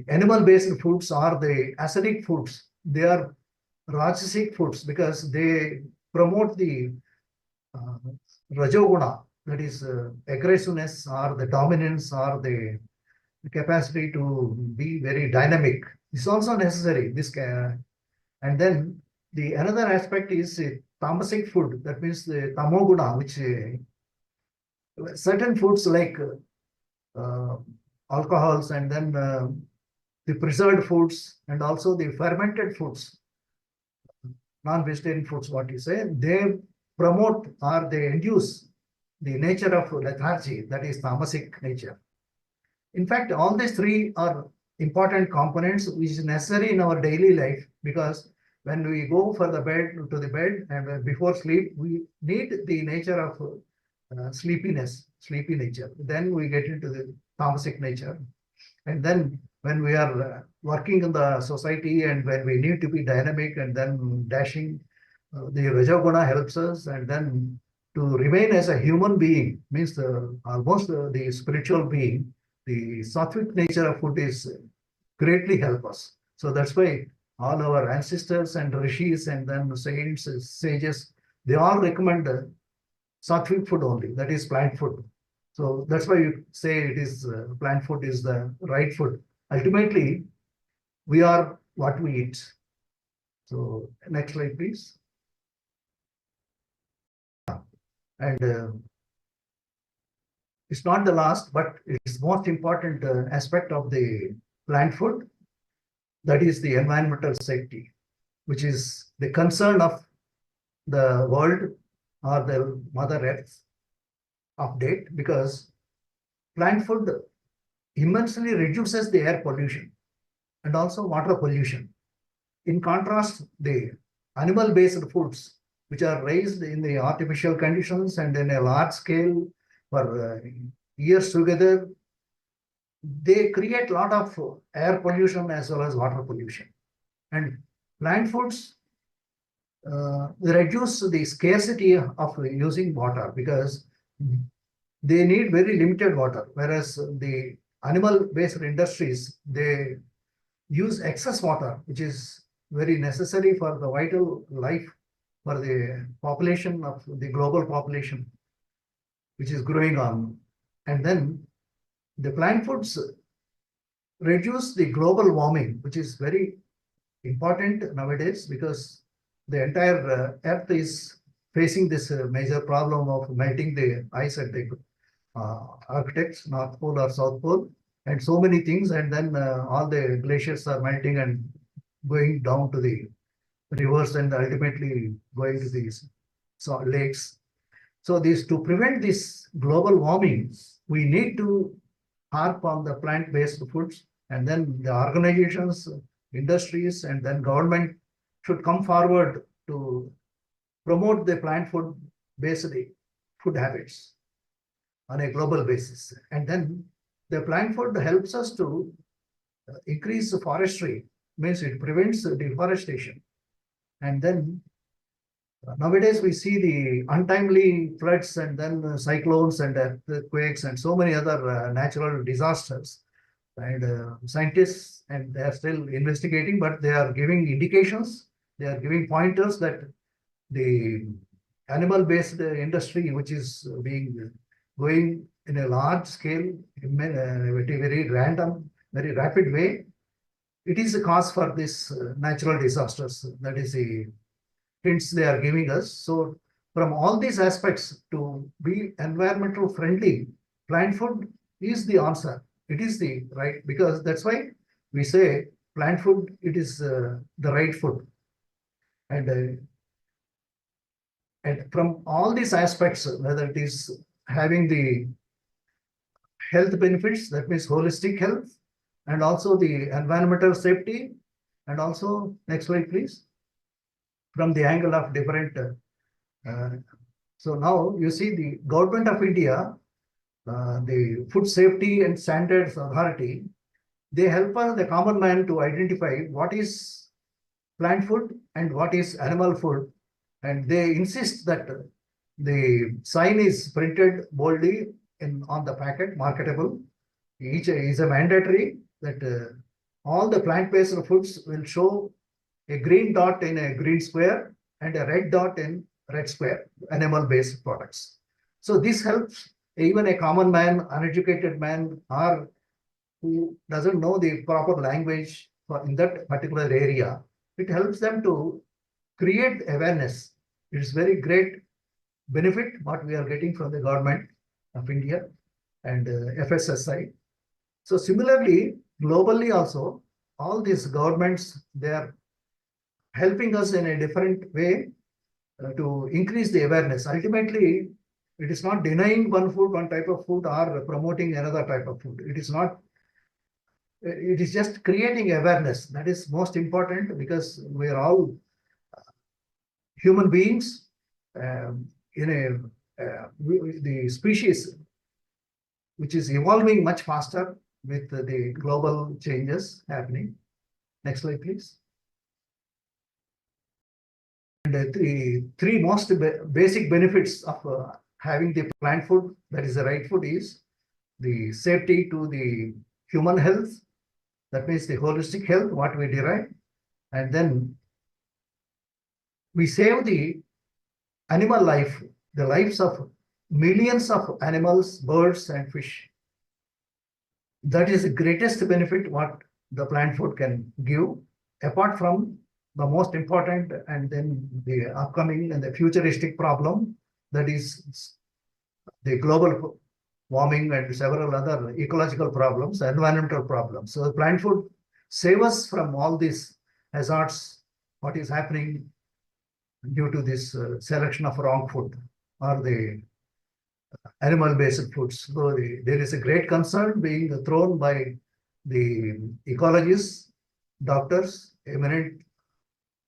S3: animal-based foods are the acidic foods. They are rajasic foods because they promote the rajoguna, that is aggressiveness or the dominance or the capacity to be very dynamic. It's also necessary. And then the another aspect is tamasic food. That means the tamoguna, which certain foods like alcohols, and then the preserved foods, and also the fermented foods, non-vegetarian foods, what you say, they promote or they induce the nature of lethargy, that is tamasic nature. In fact, all these three are important components which is necessary in our daily life, because when we go for the bed, to the bed, and before sleep, we need the nature of sleepy nature. Then we get into the tamasic nature. And then when we are working in the society and when we need to be dynamic and then dashing, the Rajoguna helps us. And then to remain as a human being, means almost the spiritual being, the sattvic nature of food is greatly help us. So that's why all our ancestors and rishis and then saints, sages, they all recommend sattvic food only, that is plant food. So that's why you say it is plant food is the right food. Ultimately, we are what we eat. So next slide, please. And it's not the last, but it's most important aspect of the plant food. That is the environmental safety, which is the concern of the world or the Mother Earth update, because plant food immensely reduces the air pollution and also water pollution. In contrast, the animal-based foods, which are raised in the artificial conditions and in a large scale for years together, they create a lot of air pollution as well as water pollution. And plant foods reduce the scarcity of using water, because they need very limited water, whereas the animal-based industries, they use excess water, which is very necessary for the vital life for the population of the global population, which is growing on. And then the plant foods reduce the global warming, which is very important nowadays, because the entire Earth is facing this major problem of melting the ice at the Arctic, North Pole or South Pole, and so many things. And then all the glaciers are melting and going down to the rivers and ultimately going to these lakes. So to prevent this global warming, we need to harp on the plant-based foods, and then the organizations, industries, and then government should come forward to promote the plant food-based food habits on a global basis. And then the plant food helps us to increase the forestry, means it prevents deforestation. And then nowadays we see the untimely floods and then cyclones and earthquakes and so many other natural disasters. And scientists, and they are still investigating, but they are giving indications, they are giving pointers that the animal-based industry, which is going in a large scale, in a very random, very rapid way, it is a cause for this natural disasters. That is the hints they are giving us. So from all these aspects, to be environmental friendly, plant food is the answer. It is the right, because that's why we say plant food, it is the right food. And from all these aspects, whether it is having the health benefits, that means holistic health, and also the environmental safety, and also, next slide, please, from the angle of different. So now you see the government of India, the Food Safety and Standards Authority, they help us, the common man, to identify what is plant food and what is animal food. And they insist that the sign is printed boldly on the packet, marketable. Each is a mandatory that all the plant-based foods will show a green dot in a green square and a red dot in red square, animal-based products. So this helps even a common man, uneducated man, or who doesn't know the proper language in that particular area. It helps them to create awareness. It is very great benefit what we are getting from the government of India and FSSI. So similarly, globally also, all these governments, they are helping us in a different way to increase the awareness. Ultimately, it is not denying one food, one type of food, or promoting another type of food. It is not. It is just creating awareness. That is most important, because we are all human beings in the species which is evolving much faster with the global changes happening. Next slide, please. And the three most basic benefits of having the plant food, that is the right food, is the safety to the human health. That means the holistic health, what we derive. And then we save the animal life, the lives of millions of animals, birds, and fish. That is the greatest benefit what the plant food can give, apart from the most important and then the upcoming and the futuristic problem, that is the global warming and several other ecological problems, environmental problems. So the plant food save us from all these hazards, what is happening due to this selection of wrong food or the animal-based foods. So there is a great concern being thrown by the ecologists, doctors, eminent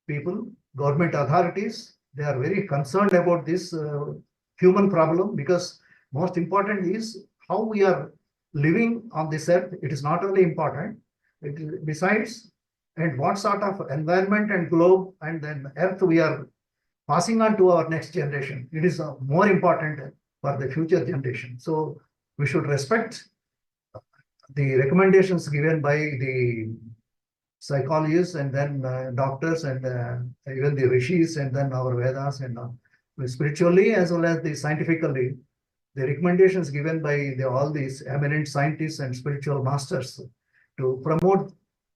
S3: people, government authorities. They are very concerned about this human problem, because most important is how we are living on this earth. It is not only important, besides, and what sort of environment and globe and then earth we are passing on to our next generation. It is more important for the future generation. So we should respect the recommendations given by the psychologists and then doctors and even the rishis and then our Vedas and spiritually as well as the scientifically, the recommendations given by all these eminent scientists and spiritual masters to promote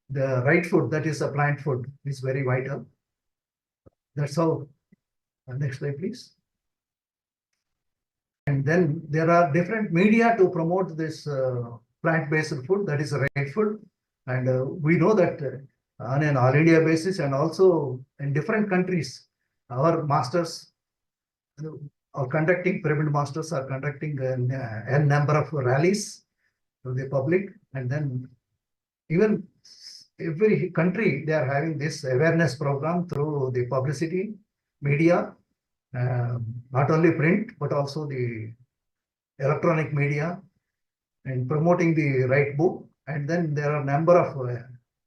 S3: the right food, that is a plant food, is very vital. That's how. Next slide, please. And then there are different media to promote this plant-based food, that is right food. And we know that on an all India basis and also in different countries, our masters are conducting, pyramid masters are conducting a number of rallies to the public. And then even every country, they are having this awareness program through the publicity, media, not only print, but also the electronic media, and promoting the right book. And then there are a number of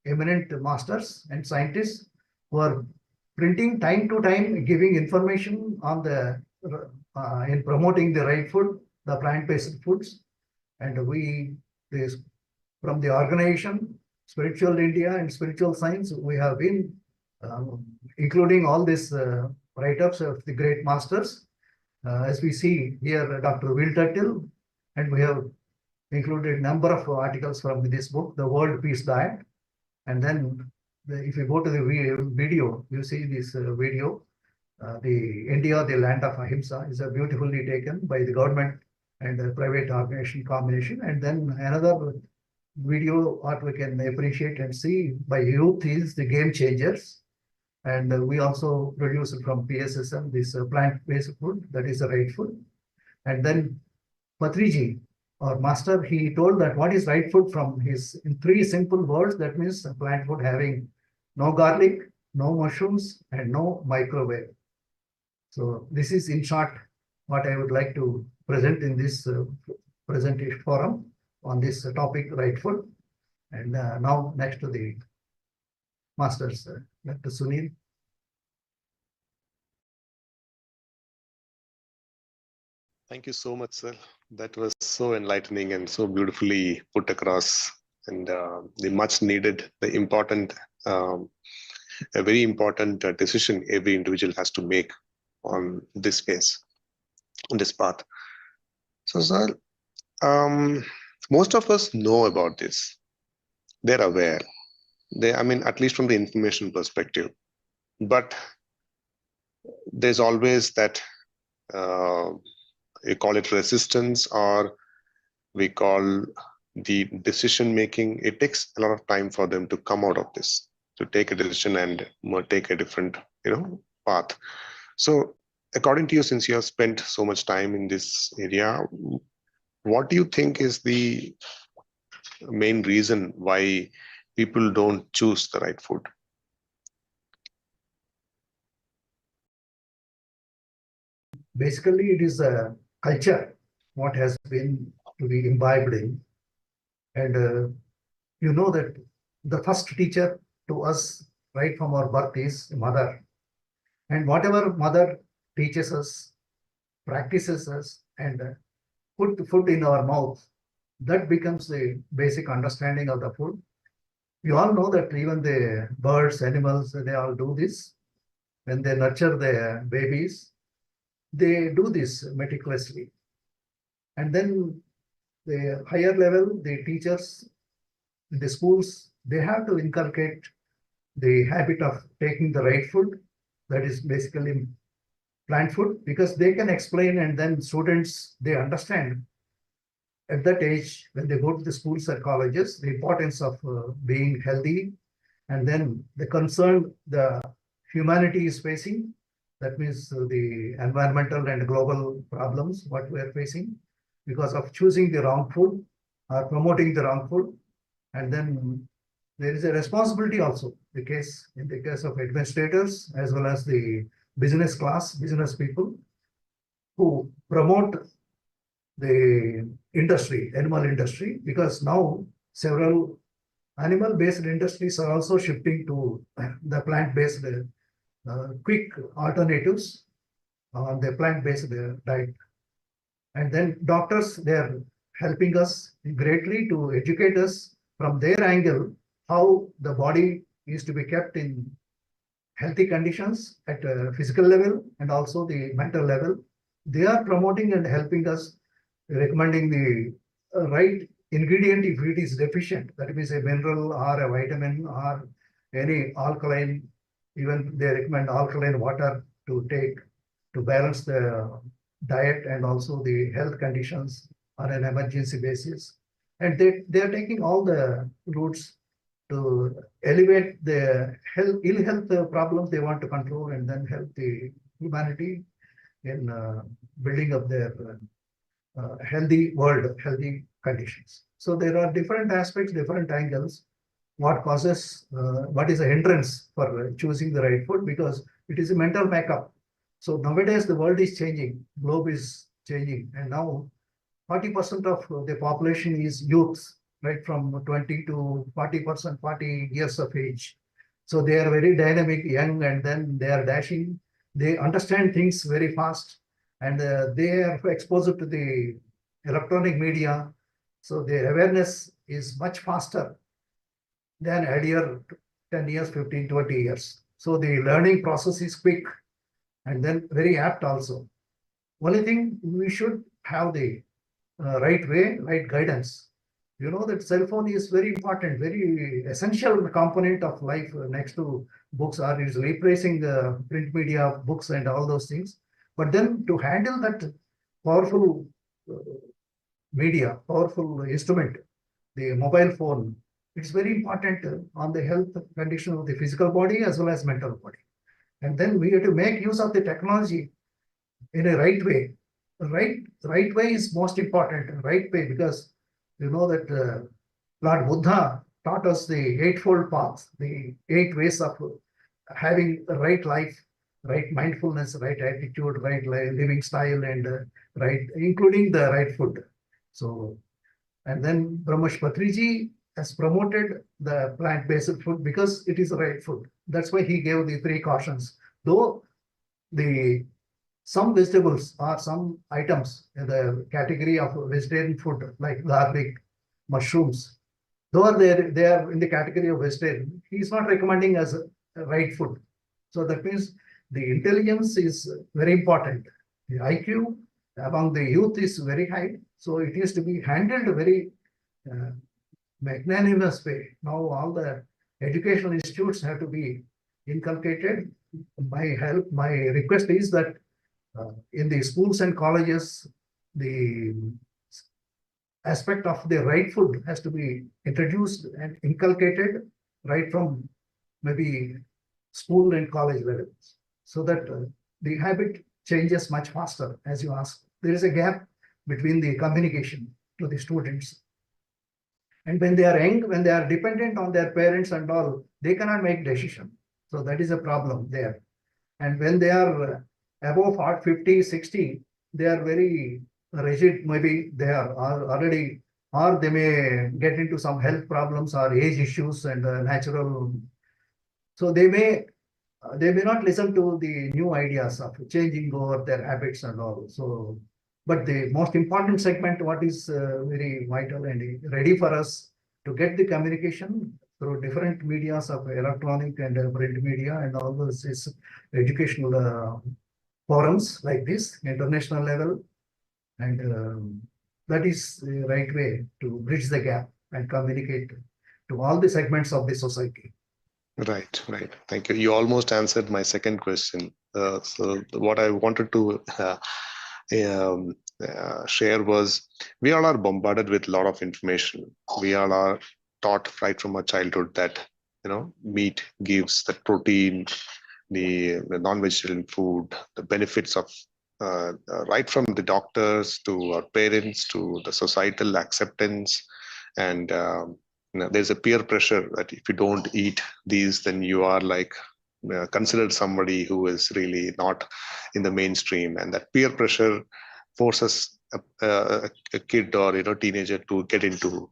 S3: eminent masters and scientists who are printing time to time, giving information on the in promoting the right food, the plant-based foods. And this, from the organization Spiritual India and Spiritual Science, we have been including all these write-ups of the great masters. As we see here, Dr. Will Tuttle, and we have included a number of articles from this book, The World Peace Diet. And then if you go to the video, you see this video, the India, the land of Ahimsa, is beautifully taken by the government and the private organization combination. And then another video art we can appreciate and see by youth is the game changers. And we also produce from PSSM this plant-based food, that is the right food. And then Patriji, our master, he told that what is right food from his in 3 simple words. That means a plant food having no garlic, no mushrooms, and no microwave. So this is in short what I would like to present in this presentation forum on this topic, right food. And now next to the masters, Dr. Sunil.
S2: Thank you so much, sir. That was so enlightening and so beautifully put across, and the much needed, the important, a very important decision every individual has to make on this space, on this path. So, sir, most of us know about this. They're aware. I mean, at least from the information perspective. But there's always that, we call it resistance, or we call the decision making. It takes a lot of time for them to come out of this, to take a decision and take a different, path. So according to you, since you have spent so much time in this area, what do you think is the main reason why people don't choose the right food?
S3: Basically, it is a culture, what has been to be imbibed in. And you know that the first teacher to us right from our birth is mother. And whatever mother teaches us, practices us, and put the food in our mouth, that becomes the basic understanding of the food. We all know that even the birds, animals, they all do this. When they nurture their babies, they do this meticulously. And then the higher level, the teachers, the schools, they have to inculcate the habit of taking the right food, that is basically plant food, because they can explain, and then students, they understand at that age when they go to the schools or colleges the importance of being healthy, and then the concern the humanity is facing. That means the environmental and global problems what we are facing because of choosing the wrong food or promoting the wrong food. And then there is a responsibility also in the case of administrators as well as the business class, business people who promote the industry, animal industry, because now several animal-based industries are also shifting to the plant-based quick alternatives on the plant-based diet. And then doctors, they are helping us greatly to educate us from their angle how the body is to be kept in healthy conditions at a physical level and also the mental level. They are promoting and helping us, recommending the right ingredient if it is deficient, that means a mineral or a vitamin or any alkaline. Even they recommend alkaline water to take to balance the diet and also the health conditions on an emergency basis. And they are taking all the routes to elevate the ill health problems they want to control and then help the humanity in building up their healthy world, healthy conditions. So there are different aspects, different angles. What causes, what is a hindrance for choosing the right food, because it is a mental makeup. So nowadays the world is changing, globe is changing, and now 40% of the population is youths, right, from 20 to 40%, 40 years of age. So they are very dynamic, young, and then they are dashing. They understand things very fast, and they are exposed to the electronic media. So their awareness is much faster than earlier 10 years, 15, 20 years. So the learning process is quick and then very apt also. Only thing, we should have the right way, right guidance. You know that cell phone is very important, very essential component of life next to books, or is replacing the print media, books and all those things. But then to handle that powerful media, powerful instrument, the mobile phone, it's very important on the health condition of the physical body as well as mental body. And then we have to make use of the technology in a right way. Right way is most important, right way, because you know that Lord Buddha taught us the eightfold path, the 8 ways of having the right life, right mindfulness, right attitude, right living style, and right, including the right food. So, and then Brahmarshi Patriji has promoted the plant-based food because it is the right food. That's why he gave the 3 cautions. Though the some vegetables or some items in the category of vegetarian food, like garlic, mushrooms, though they are in the category of vegetarian, he is not recommending as a right food. So that means the intelligence is very important. The IQ among the youth is very high, so it is to be handled very magnanimous way. Now all the educational institutes have to be inculcated. My request is that in the schools and colleges, the aspect of the right food has to be introduced and inculcated right from maybe school and college levels, so that the habit changes much faster. As you asked, there is a gap between the communication to the students. And when they are young, when they are dependent on their parents and all, they cannot make decision. So that is a problem there. And when they are above 50, 60, they are very rigid. Maybe they are already, or they may get into some health problems or age issues and natural. So they may not listen to the new ideas of changing over their habits and all. So, but the most important segment, what is very vital and ready for us to get the communication through different medias of electronic and print media and all those is educational forums like this, international level, and that is the right way to bridge the gap and communicate to all the segments of the society.
S2: Right. Thank you. You almost answered my second question. So what I wanted to share was, we all are bombarded with a lot of information. We all are taught right from our childhood that meat gives the protein, the non-vegetarian food, the benefits of right from the doctors to our parents to the societal acceptance, and there's a peer pressure that if you don't eat these, then you are like considered somebody who is really not in the mainstream, and that peer pressure forces a kid or teenager to get into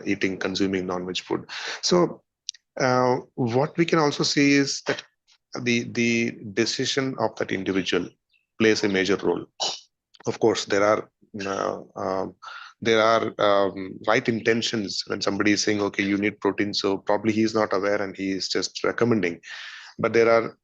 S2: eating, consuming non-veg food. So what we can also see is that the decision of that individual plays a major role. Of course, there are right intentions when somebody is saying, okay, you need protein, so probably he is not aware and he is just recommending. But there are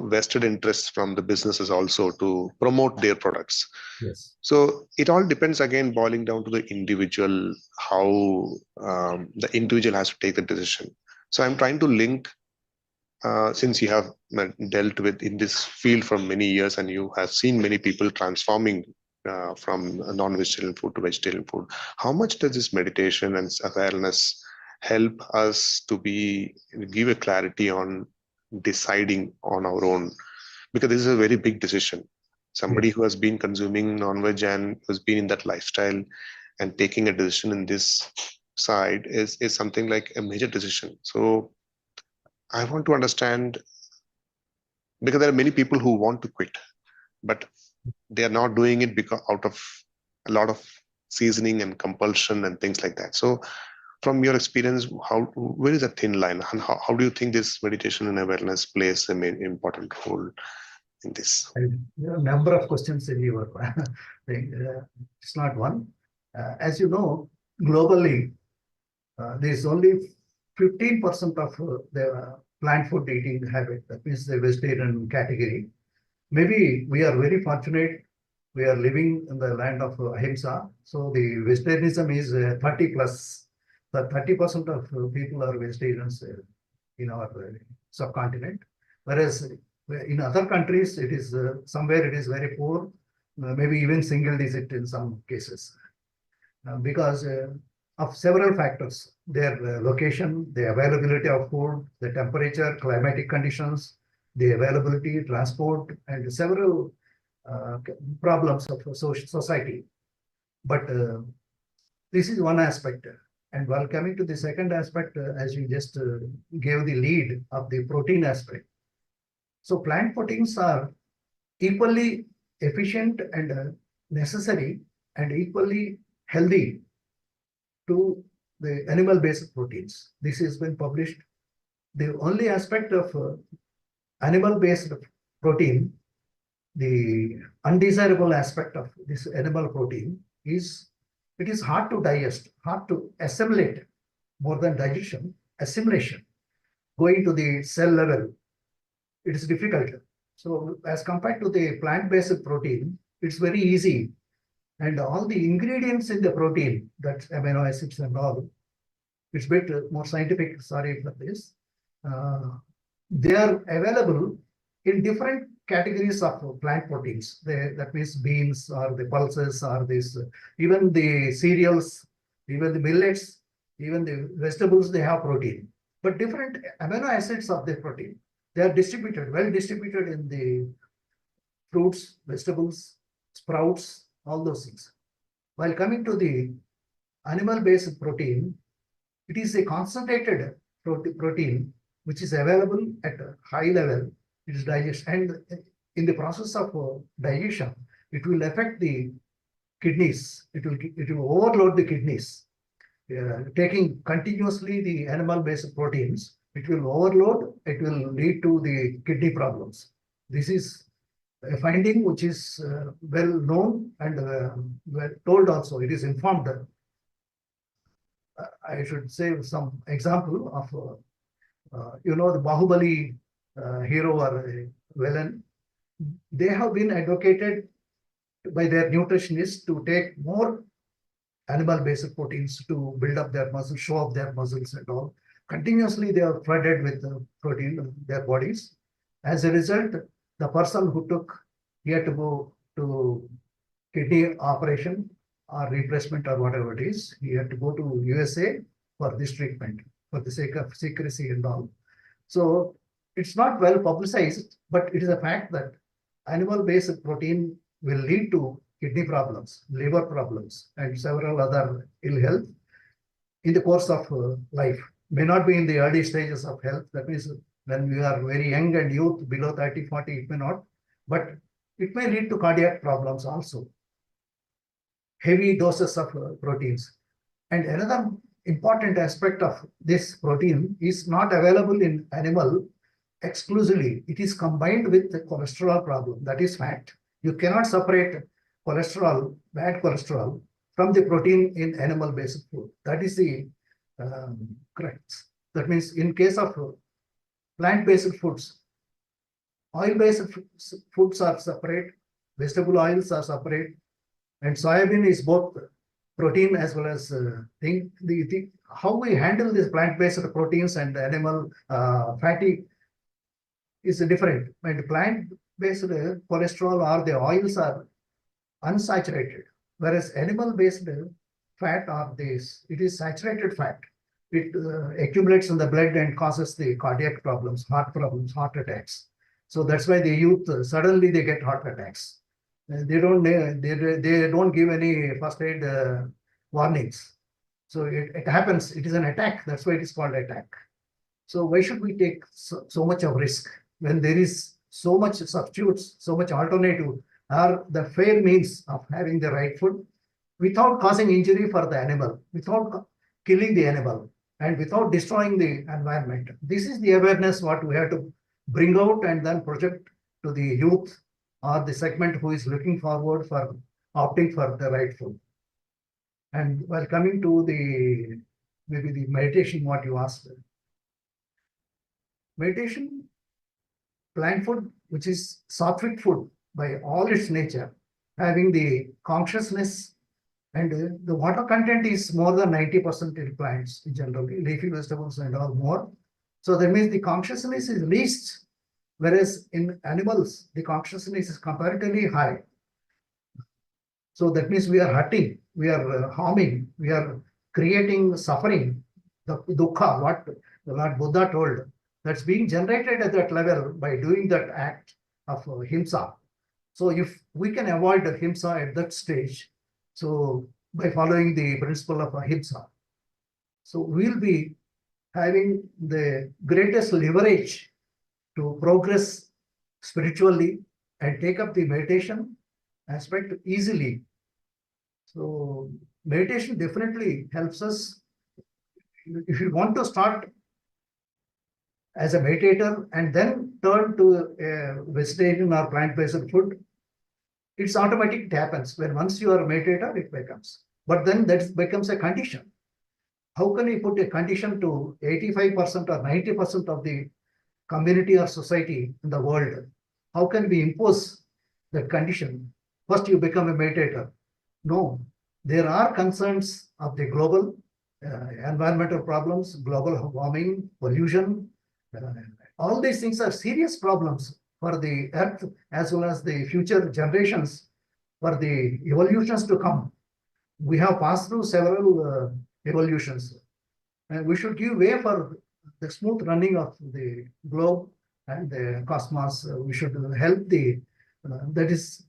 S2: vested interests from the businesses also to promote their products.
S3: Yes.
S2: So it all depends, again, boiling down to the individual, how the individual has to take the decision. So I'm trying to link, since you have dealt with in this field for many years and you have seen many people transforming from non-vegetarian food to vegetarian food, how much does this meditation and awareness help us to give a clarity on deciding on our own? Because this is a very big decision. Somebody who has been consuming non-veg and has been in that lifestyle, and taking a decision in this side is something like a major decision. So I want to understand, because there are many people who want to quit, but they are not doing it because out of a lot of seasoning and compulsion and things like that. So from your experience, where is the thin line, and how do you think this meditation and awareness plays a main important role in this?
S3: There are a number of questions in your thing. It's not one. As you know, globally, there is only 15% of the plant food eating habit. That means the vegetarian category. Maybe we are very fortunate. We are living in the land of Ahimsa. So the vegetarianism is 30 plus. The 30% of people are vegetarians in our subcontinent. Whereas in other countries, it is somewhere it is very poor, maybe even single digit in some cases. Because of several factors, their location, the availability of food, the temperature, climatic conditions, the availability, transport, and several problems of society. But this is one aspect. And while coming to the second aspect, as you just gave the lead of the protein aspect. So plant proteins are equally efficient and necessary and equally healthy to the animal-based proteins. This has been published. The only aspect of animal-based protein, the undesirable aspect of this animal protein is it is hard to digest, hard to assimilate, more than digestion, assimilation. Going to the cell level, it is difficult. So as compared to the plant-based protein, it's very easy. And all the ingredients in the protein, that's amino acids and all, it's a bit more scientific, sorry for this. They are available in different categories of plant proteins. That means beans or the pulses or this, even the cereals, even the millets, even the vegetables, they have protein. But different amino acids of the protein, they are distributed, well distributed in the fruits, vegetables, sprouts, all those things. While coming to the animal-based protein, it is a concentrated protein which is available at a high level. It is digested, and in the process of digestion, it will affect the kidneys. It will overload the kidneys. Taking continuously the animal-based proteins, it will overload. It will lead to the kidney problems. This is a finding which is well known and well told also. It is informed. I should say some example of the Bahubali hero or villain. They have been advocated by their nutritionists to take more animal-based proteins to build up their muscles, show up their muscles and all. Continuously, they are flooded with protein in their bodies. As a result, the person who took, he had to go to kidney operation or replacement or whatever it is. He had to go to USA for this treatment for the sake of secrecy and all. So it's not well publicized, but it is a fact that animal-based protein will lead to kidney problems, liver problems, and several other ill health in the course of life. May not be in the early stages of health. That means when we are very young and youth, below 30, 40, it may not, but it may lead to cardiac problems also. Heavy doses of proteins. And another important aspect of this protein is not available in animal exclusively. It is combined with the cholesterol problem. That is fact. You cannot separate cholesterol, bad cholesterol, from the protein in animal-based food. That is the correct. That means in case of plant-based foods, oil-based foods are separate, vegetable oils are separate, and soybean is both protein as well as how we handle these plant-based proteins and animal fatty is different. And plant-based cholesterol or the oils are unsaturated, whereas animal-based fat or this, it is saturated fat. It accumulates in the blood and causes the cardiac problems, heart attacks. So that's why the youth suddenly they get heart attacks. They don't give any first aid warnings. So it happens, it is an attack. That's why it is called attack. So why should we take so much of risk when there is so much substitutes, so much alternative, or the fair means of having the right food without causing injury for the animal, without killing the animal, and without destroying the environment. This is the awareness what we have to bring out and then project to the youth or the segment who is looking forward for opting for the right food. And while coming to the maybe the meditation, what you asked. Meditation, plant food, which is Sattvic food by all its nature, having the consciousness, and the water content is more than 90% in plants, generally, leafy vegetables and all more. So that means the consciousness is least, whereas in animals, the consciousness is comparatively high. So that means we are hurting, we are harming, we are creating suffering, the dukkha, what Buddha told. That's being generated at that level by doing that act of Ahimsa. So if we can avoid Ahimsa at that stage, so by following the principle of Ahimsa, so we'll be having the greatest leverage to progress spiritually and take up the meditation aspect easily. So meditation definitely helps us. If you want to start as a meditator and then turn to a vegetarian or plant-based food, it's automatic, it happens. When once you are a meditator, it becomes. But then that becomes a condition. How can you put a condition to 85% or 90% of the community or society in the world? How can we impose that condition? First, you become a meditator. No, there are concerns of the global environmental problems, global warming, pollution. All these things are serious problems for the earth as well as the future generations, for the evolutions to come. We have passed through several evolutions, and we should give way for the smooth running of the globe and the cosmos. We should help the, that is,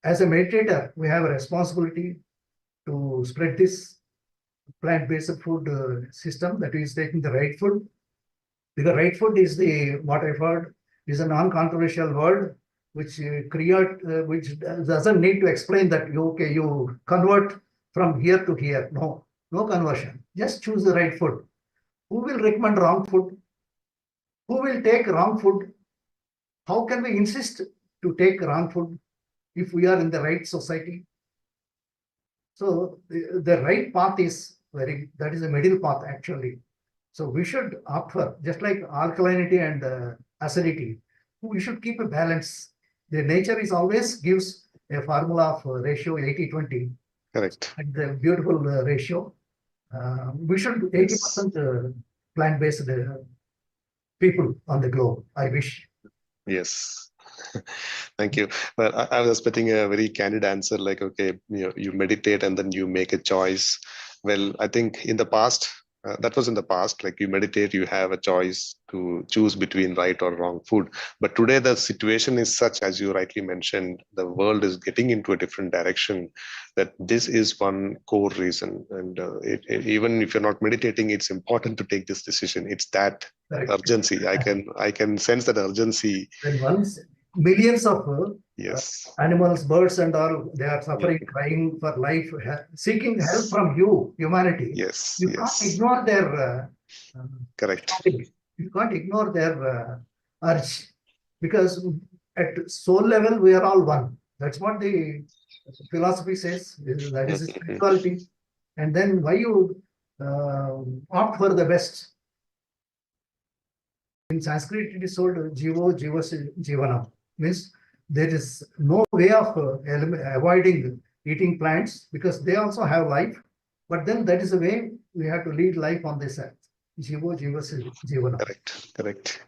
S3: as a meditator, we have a responsibility to spread this plant-based food system, that is taking the right food. Because right food is the, what I've heard, is a non-controversial word, which which doesn't need to explain that you convert from here to here. No, no conversion. Just choose the right food. Who will recommend wrong food? Who will take wrong food? How can we insist to take wrong food if we are in the right society? So the right path is that is a middle path actually. So we should opt for, just like alkalinity and acidity, we should keep a balance. The nature is always gives a formula of ratio 80-20.
S2: Correct.
S3: And the beautiful ratio. We should 80% plant-based people on the globe, I wish.
S2: Yes. Thank you. Well, I was expecting a very candid answer, like, okay, you meditate and then you make a choice. Well, I think in the past, that was in the past, like you meditate, you have a choice to choose between right or wrong food. But today the situation is such, as you rightly mentioned, the world is getting into a different direction, that this is one core reason. And even if you're not meditating, it's important to take this decision. It's that urgency. I can sense that urgency.
S3: And once millions of
S2: yes,
S3: animals, birds and all, they are suffering, crying for life, seeking help from you, humanity.
S2: Yes,
S3: you can't ignore their
S2: correct.
S3: You can't ignore their urge, because at soul level we are all one. That's what the philosophy says. That is spirituality. And then why you opt for the best? In Sanskrit, it is called jivo jivasya jivanam. Means there is no way of avoiding eating plants, because they also have life. But then that is the way we have to lead life on this earth. Jivo jivasya jivanam.
S2: Correct.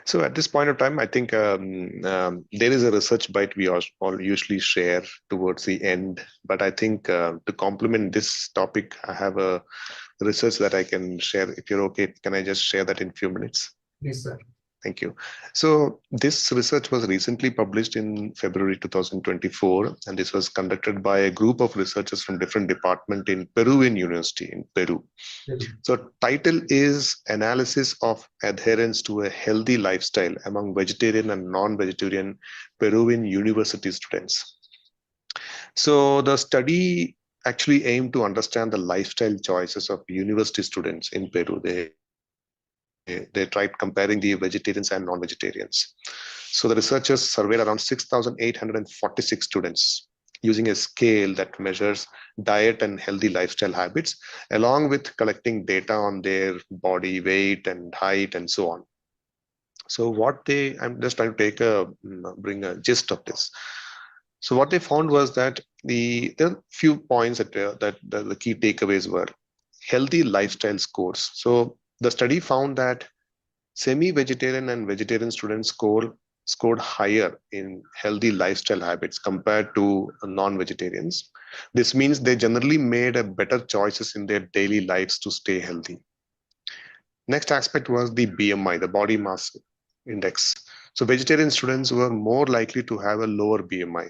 S2: So at this point of time, I think there is a research bite we all usually share towards the end. But I think to complement this topic, I have a research that I can share. If you're okay, can I just share that in a few minutes?
S3: Yes, sir.
S2: Thank you. So this research was recently published in February 2024, and this was conducted by a group of researchers from different departments in Peruvian University in Peru. So title is Analysis of Adherence to a Healthy Lifestyle Among Vegetarian and Non-Vegetarian Peruvian University Students. So the study actually aimed to understand the lifestyle choices of university students in Peru. They tried comparing the vegetarians and non-vegetarians. So the researchers surveyed around 6,846 students using a scale that measures diet and healthy lifestyle habits, along with collecting data on their body weight and height and so on. So I'm just trying to bring a gist of this. So what they found was that there are few points that the key takeaways were healthy lifestyle scores. So the study found that semi-vegetarian and vegetarian students scored higher in healthy lifestyle habits compared to non-vegetarians. This means they generally made a better choices in their daily lives to stay healthy. Next aspect was the BMI, the body mass index. So vegetarian students were more likely to have a lower BMI,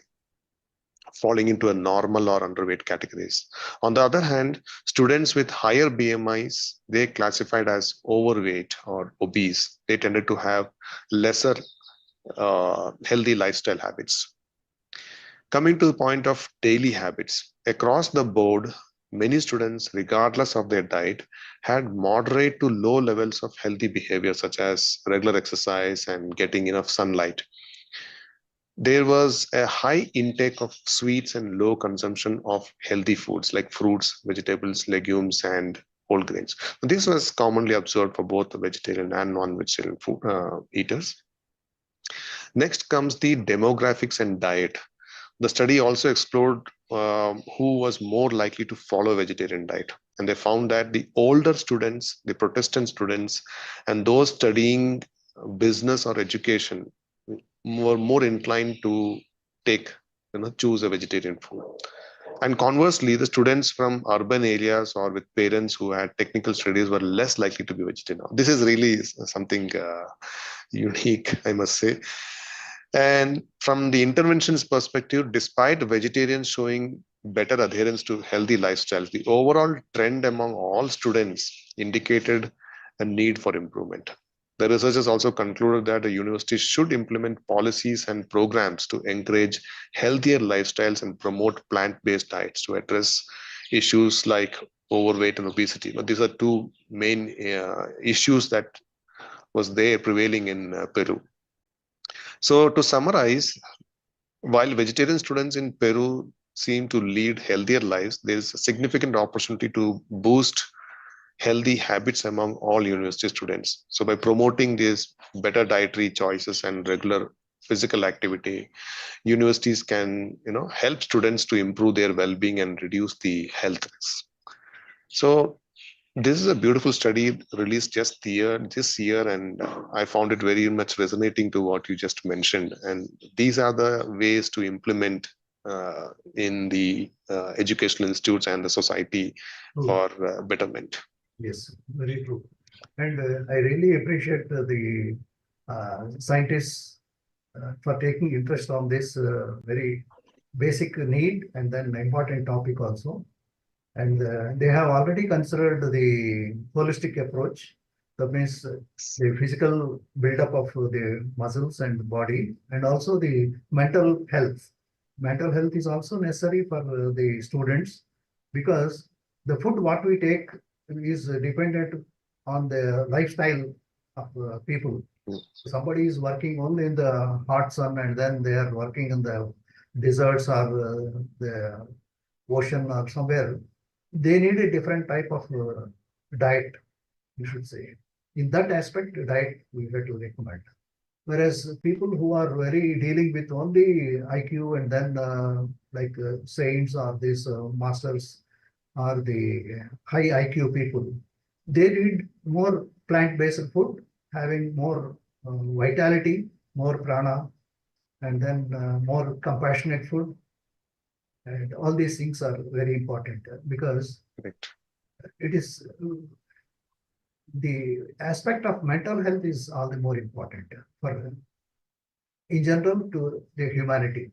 S2: falling into a normal or underweight categories. On the other hand, students with higher BMIs, they classified as overweight or obese. They tended to have lesser healthy lifestyle habits. Coming to the point of daily habits, across the board, many students, regardless of their diet, had moderate to low levels of healthy behavior, such as regular exercise and getting enough sunlight. There was a high intake of sweets and low consumption of healthy foods like fruits, vegetables, legumes, and whole grains. This was commonly observed for both the vegetarian and non-vegetarian food eaters. Next comes the demographics and diet. The study also explored who was more likely to follow a vegetarian diet. And they found that the older students, the Protestant students, and those studying business or education were more inclined to choose a vegetarian food. And conversely, the students from urban areas or with parents who had technical studies were less likely to be vegetarian. This is really something unique, I must say. And from the interventions perspective, despite vegetarians showing better adherence to healthy lifestyles, the overall trend among all students indicated a need for improvement. The researchers also concluded that the university should implement policies and programs to encourage healthier lifestyles and promote plant-based diets to address issues like overweight and obesity. But these are two main issues that was there prevailing in Peru. So to summarize, while vegetarian students in Peru seem to lead healthier lives, there is a significant opportunity to boost healthy habits among all university students. So by promoting these better dietary choices and regular physical activity, universities can help students to improve their well-being and reduce the health risks. So this is a beautiful study released just this year, and I found it very much resonating to what you just mentioned. And these are the ways to implement in the educational institutes and the society for betterment.
S3: Yes, very true. And I really appreciate the scientists for taking interest on this very basic need and then important topic also. And they have already considered the holistic approach. That means the physical buildup of the muscles and the body, and also the mental health. Mental health is also necessary for the students, because the food what we take is dependent on the lifestyle of people. Somebody is working only in the hot sun, and then they are working in the deserts or the ocean or somewhere. They need a different type of diet, you should say. In that aspect, diet we have to recommend. Whereas people who are very dealing with only IQ, and then like saints or these masters or the high IQ people, they need more plant-based food, having more vitality, more prana, and then more compassionate food. And all these things are very important because
S2: Correct.
S3: it is the aspect of mental health is all the more important for, in general, to the humanity.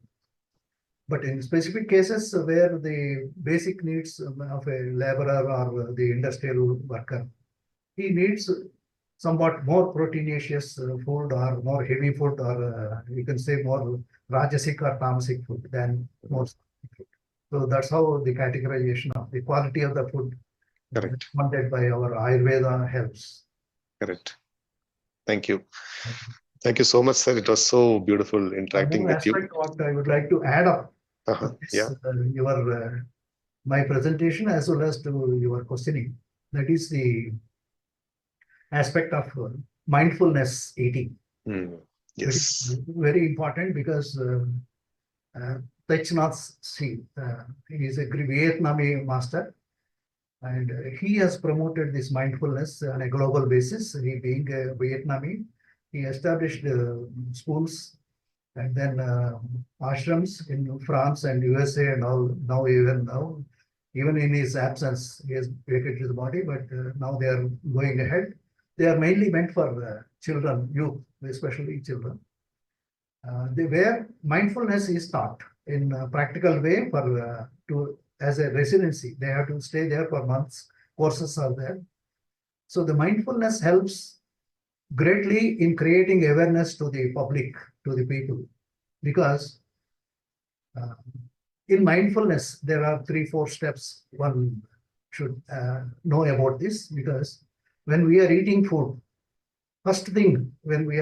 S3: But in specific cases where the basic needs of a laborer or the industrial worker, he needs somewhat more proteinaceous food or more heavy food, or you can say more rajasic or tamasic food than more sattvic food. So that's how the categorization of the quality of the food recommended by our Ayurveda helps.
S2: Correct. Thank you. Thank you so much, sir. It was so beautiful interacting with you.
S3: What I would like to add up
S2: Yeah.
S3: your my presentation as well as to your questioning. That is the aspect of mindfulness eating.
S2: Yes.
S3: Very important because Thich Nhat Hanh, he is a Vietnamese master, and he has promoted this mindfulness on a global basis. He being a Vietnamese, he established schools and then ashrams in France and USA and all. Even in his absence, he has vacated his body, but now they are going ahead. They are mainly meant for children, youth, especially children. Where mindfulness is taught in a practical way for as a residency. They have to stay there for months. Courses are there. So the mindfulness helps greatly in creating awareness to the public, to the people, because in mindfulness there are 3-4 steps one should know about this. Because when we are eating food, first thing when we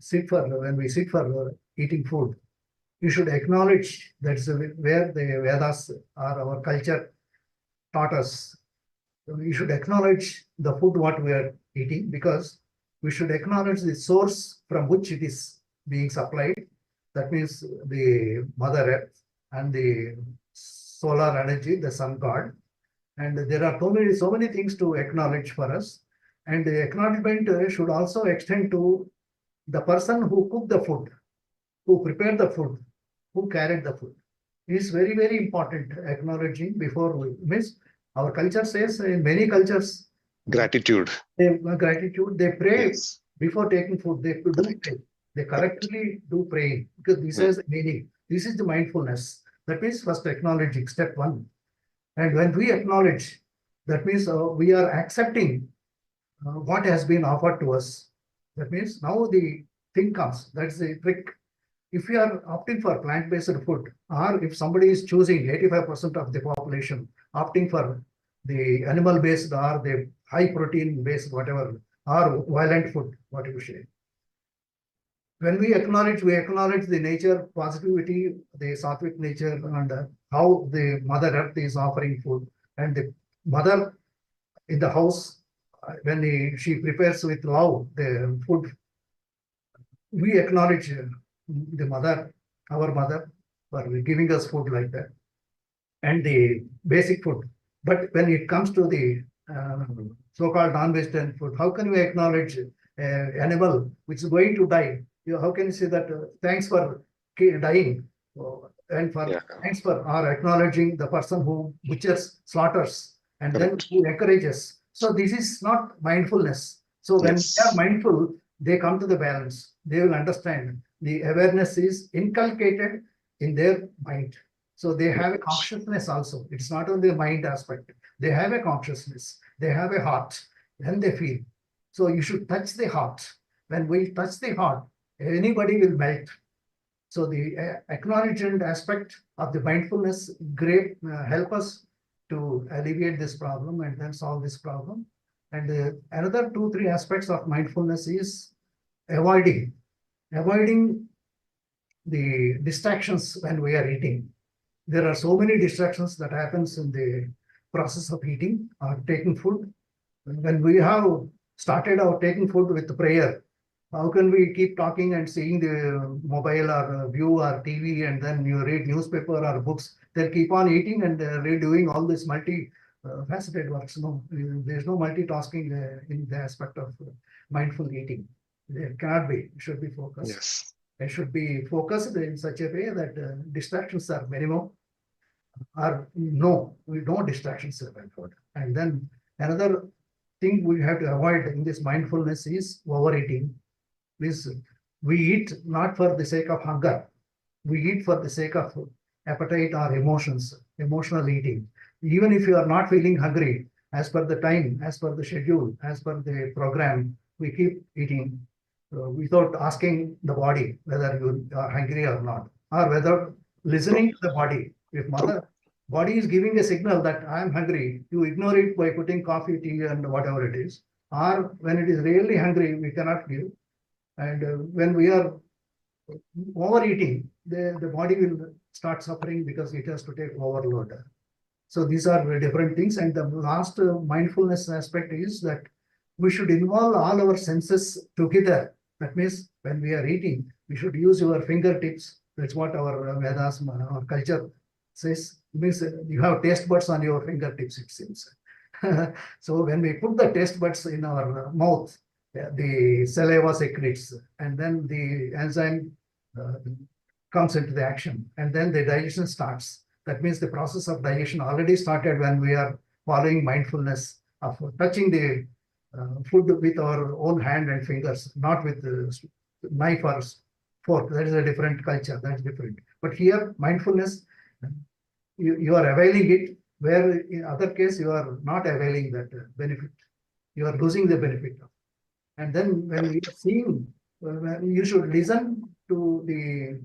S3: sit for eating food, you should acknowledge that's where the Vedas or our culture taught us. We should acknowledge the food what we are eating, because we should acknowledge the source from which it is being supplied. That means the Mother Earth and the solar energy, the sun god. And there are so many things to acknowledge for us. And the acknowledgement should also extend to the person who cooked the food, who prepared the food, who carried the food. It is very, very important acknowledging before we miss. Our culture says in many cultures,
S2: gratitude.
S3: They pray before taking food. They do pray. They correctly do praying, because this is meaning. This is the mindfulness. That means first acknowledging, step one. And when we acknowledge, that means we are accepting what has been offered to us. That means now the thing comes. That's the trick. If you are opting for plant-based food, or if somebody is choosing 85% of the population opting for the animal-based or the high protein-based whatever, or violent food, what you say. When we acknowledge the nature, positivity, the Sattvic nature, and how the Mother Earth is offering food, and the mother in the house, when she prepares with love the food, we acknowledge the mother, our mother, for giving us food like that, and the basic food. But when it comes to the so-called non-vegetarian food, how can we acknowledge animal which is going to die? How can you say that thanks for dying, and thanks for acknowledging the person who butchers, slaughters, and then who encourages. So this is not mindfulness. So when they are mindful, they come to the balance. They will understand the awareness is inculcated in their mind. So they have a consciousness also. It's not only the mind aspect. They have a consciousness. They have a heart. Then they feel. So you should touch the heart. When we touch the heart, anybody will melt. So the acknowledgement aspect of the mindfulness help us to alleviate this problem and then solve this problem. And another 2-3 aspects of mindfulness is avoiding the distractions when we are eating. There are so many distractions that happens in the process of eating or taking food. When we have started our taking food with prayer, how can we keep talking and seeing the mobile or view or TV, and then you read newspaper or books? They'll keep on eating and redoing all this multi-faceted works. No, there's no multitasking in the aspect of mindful eating. There cannot be. It should be focused.
S2: Yes.
S3: It should be focused in such a way that distractions are minimum, or no distractions are involved. And then another thing we have to avoid in this mindfulness is overeating. Please, we eat not for the sake of hunger. We eat for the sake of appetite or emotions, emotional eating. Even if you are not feeling hungry, as per the time, as per the schedule, as per the program, we keep eating without asking the body whether you are hungry or not, or whether listening to the body. If body is giving a signal that I am hungry, you ignore it by putting coffee, tea, and whatever it is. Or when it is really hungry, we cannot give. And when we are overeating, the body will start suffering because it has to take overload. So these are different things. And the last mindfulness aspect is that we should involve all our senses together. That means when we are eating, we should use your fingertips. That's what our Vedas, our culture says. It means you have taste buds on your fingertips, it seems. So when we put the taste buds in our mouth, the saliva secretes, and then the enzyme comes into the action, and then the digestion starts. That means the process of digestion already started when we are following mindfulness of touching the food with our own hand and fingers, not with the knife or fork. That is a different culture. That's different. But here, mindfulness, you are availing it, where in other case you are not availing that benefit. You are losing the benefit. And then when we are seeing, you should listen to the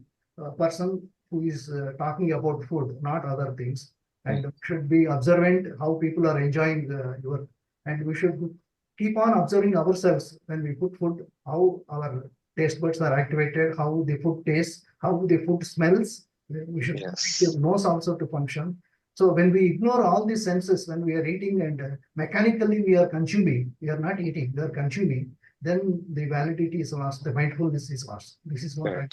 S3: person who is talking about food, not other things, and should be observant how people are enjoying your, and we should keep on observing ourselves when we put food, how our taste buds are activated, how the food tastes, how the food smells. We should give nose also to function. So when we ignore all these senses, when we are eating and mechanically we are consuming, we are not eating, we are consuming, then the validity is lost, the mindfulness is lost. This is what I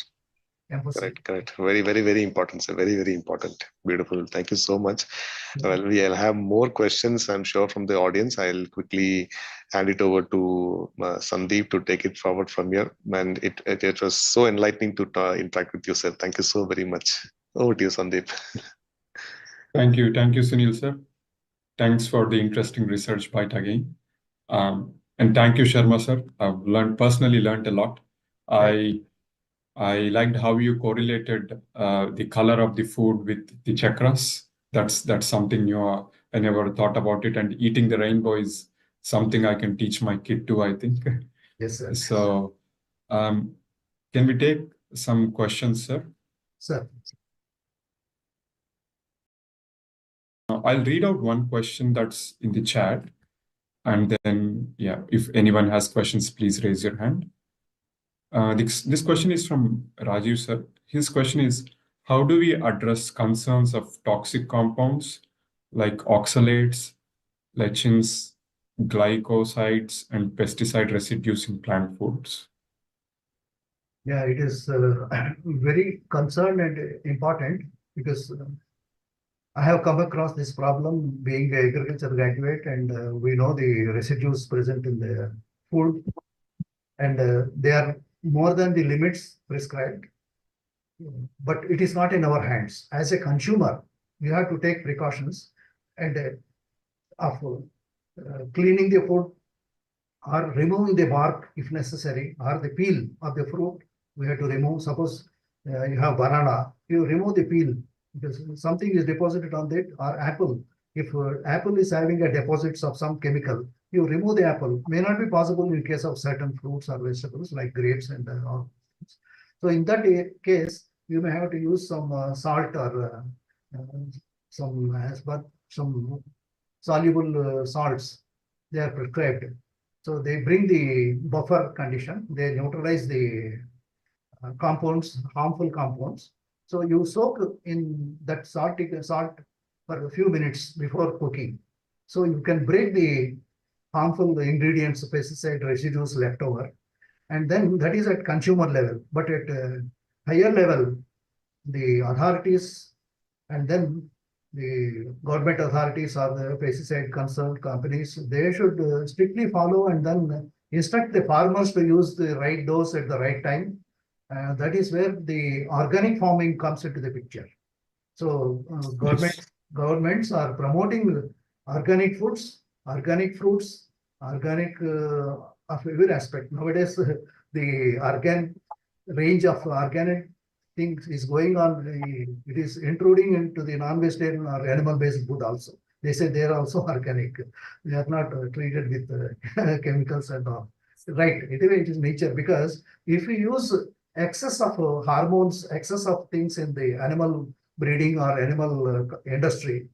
S3: emphasize.
S2: Correct. Very, very, very important. So very, very important. Beautiful. Thank you so much. Well, we'll have more questions, I'm sure, from the audience. I'll quickly hand it over to Sandeep to take it forward from here. And it was so enlightening to interact with you, sir. Thank you so very much. Over to you, Sandeep.
S1: Thank you, Sunil, sir. Thanks for the interesting research bite again. And thank you, Sharma, sir. I've personally learned a lot. I liked how you correlated the color of the food with the chakras. That's something new. I never thought about it. And eating the rainbow is something I can teach my kid too, I think.
S3: Yes, sir.
S1: So can we take some questions, sir?
S3: Sir.
S1: I'll read out one question that's in the chat. And then, if anyone has questions, please raise your hand. This question is from Rajiv, sir. His question is, how do we address concerns of toxic compounds like oxalates, lectins, glycosides, and pesticide residues in plant foods?
S3: Yeah, it is very concerned and important because I have come across this problem being an agriculture graduate, and we know the residues present in the food, and they are more than the limits prescribed. But it is not in our hands. As a consumer, you have to take precautions and of cleaning the food or removing the bark if necessary, or the peel of the fruit we have to remove. Suppose you have banana, you remove the peel because something is deposited on it, or apple. If apple is having a deposits of some chemical, you remove the apple. May not be possible in case of certain fruits or vegetables like grapes and all. So in that case, you may have to use some salt or some soluble salts. They are prescribed. So they bring the buffer condition. They neutralize the compounds, harmful compounds. So you soak in that salt for a few minutes before cooking. So you can break the harmful ingredients, pesticide residues left over. And then that is at consumer level. But at higher level, the authorities and then the government authorities or the pesticide concerned companies, they should strictly follow and then instruct the farmers to use the right dose at the right time. That is where the organic farming comes into the picture. So governments are promoting organic foods, organic fruits, organic of every aspect. Nowadays, the range of organic things is going on. It is intruding into the non-vegetarian or animal-based food also. They say they are also organic. They are not treated with chemicals and all. Right. Anyway, it is nature, because if we use excess of hormones, excess of things in the animal breeding or animal industry,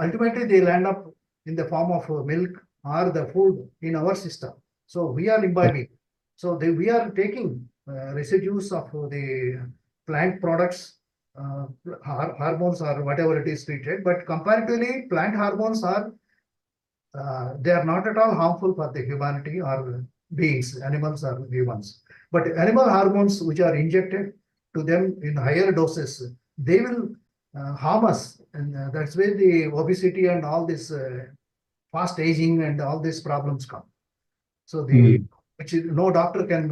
S3: ultimately they'll end up in the form of milk or the food in our system. So we are imbibing. So we are taking residues of the plant products, hormones or whatever it is treated. But comparatively, plant hormones are they are not at all harmful for the humanity or beings, animals or humans. But animal hormones which are injected to them in higher doses, they will harm us. And that's where the obesity and all this fast aging and all these problems come. So which no doctor can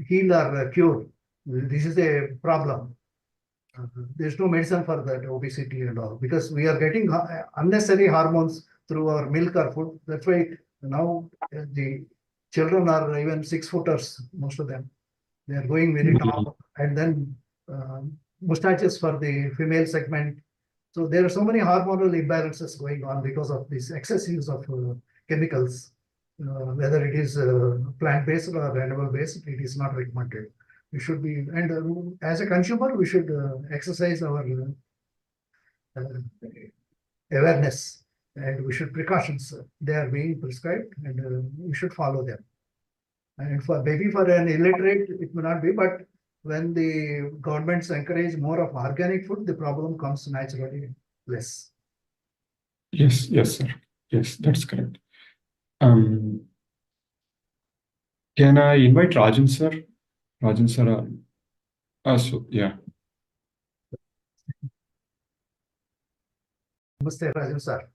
S3: heal or cure. This is a problem. There's no medicine for that obesity and all, because we are getting unnecessary hormones through our milk or food. That's why now the children are even 6-footers, most of them. They are going very tall, and then mustaches for the female segment. So there are so many hormonal imbalances going on because of this excess use of chemicals. Whether it is plant-based or animal-based, it is not recommended. We should be, and as a consumer, we should exercise our awareness, and we should precautions. They are being prescribed, and we should follow them. And for maybe for an illiterate, it may not be, but when the governments encourage more of organic food, the problem comes naturally less.
S1: Yes, sir. Yes, that's correct. Can I invite Rajan sir? Rajan sir, so yeah.
S3: Namaste, Rajan sir.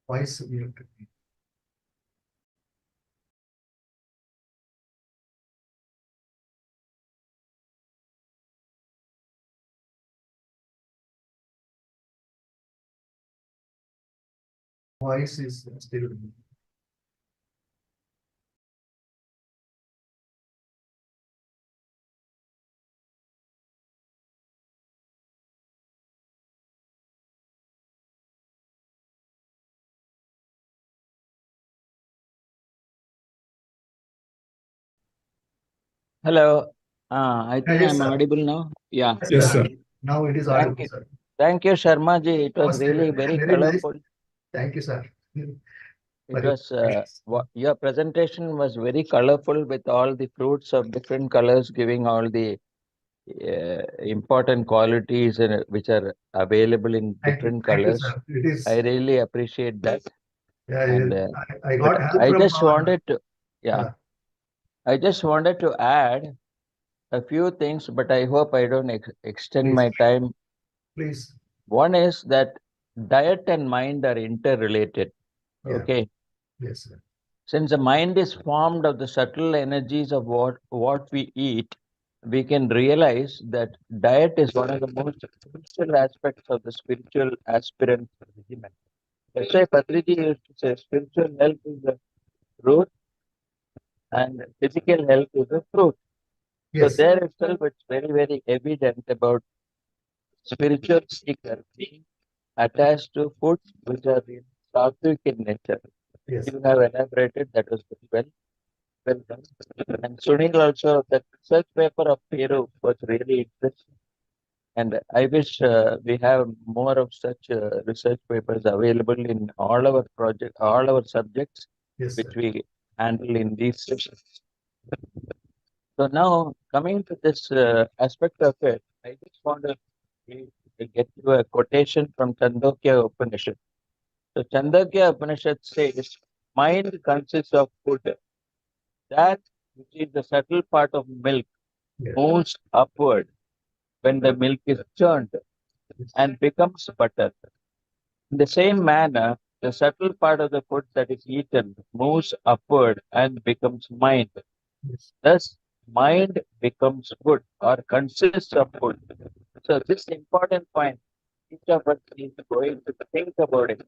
S3: Voice muted. Voice is still.
S4: Hello. I think
S3: Yes,
S4: I'm
S3: sir.
S4: audible now. Yeah.
S1: Yes, sir.
S3: Now it is
S4: Thank
S3: audible,
S4: you.
S3: sir.
S4: Thank you, Sharma ji. It was
S3: Namaste.
S4: really very
S3: Very nice.
S4: colorful.
S3: Thank you, sir.
S4: It was your presentation was very colorful with all the fruits of different colors, giving all the important qualities which are available in different
S3: Thank you,
S4: colors.
S3: sir. It is.
S4: I really appreciate that.
S3: Yeah,
S4: And
S3: I got help
S4: I
S3: from
S4: just wanted to,
S3: yeah.
S4: I just wanted to add a few things, but I hope I don't extend
S3: Please.
S4: my time.
S3: Please.
S4: One is that diet and mind are interrelated.
S3: Yeah.
S4: Okay.
S3: Yes, sir.
S4: Since the mind is formed of the subtle energies of what we eat, we can realize that diet is one of the most crucial aspects of the spiritual aspirant regimen. That's why Patriji used to say spiritual health is the root and physical health is the fruit.
S3: Yes.
S4: So there itself it's very, very evident about spiritual seeker being attached to foods which are sattvic in nature.
S3: Yes.
S4: You have elaborated that was very well. Well done. And Sunil also, that research paper of Peru was really interesting. And I wish we have more of such research papers available in all our project, all our subjects,
S3: Yes,
S4: which
S3: sir.
S4: we handle in these sessions. So now coming to this aspect of it, I just want to get you a quotation from Chandogya Upanishad. So Chandogya Upanishad says, mind consists of food. That which is the subtle part of milk
S3: Yeah.
S4: moves upward when the milk is churned and becomes butter. In the same manner, the subtle part of the food that is eaten moves upward and becomes mind.
S3: Yes.
S4: Thus, mind becomes food or consists of food. So this important point, each of us is going to think about it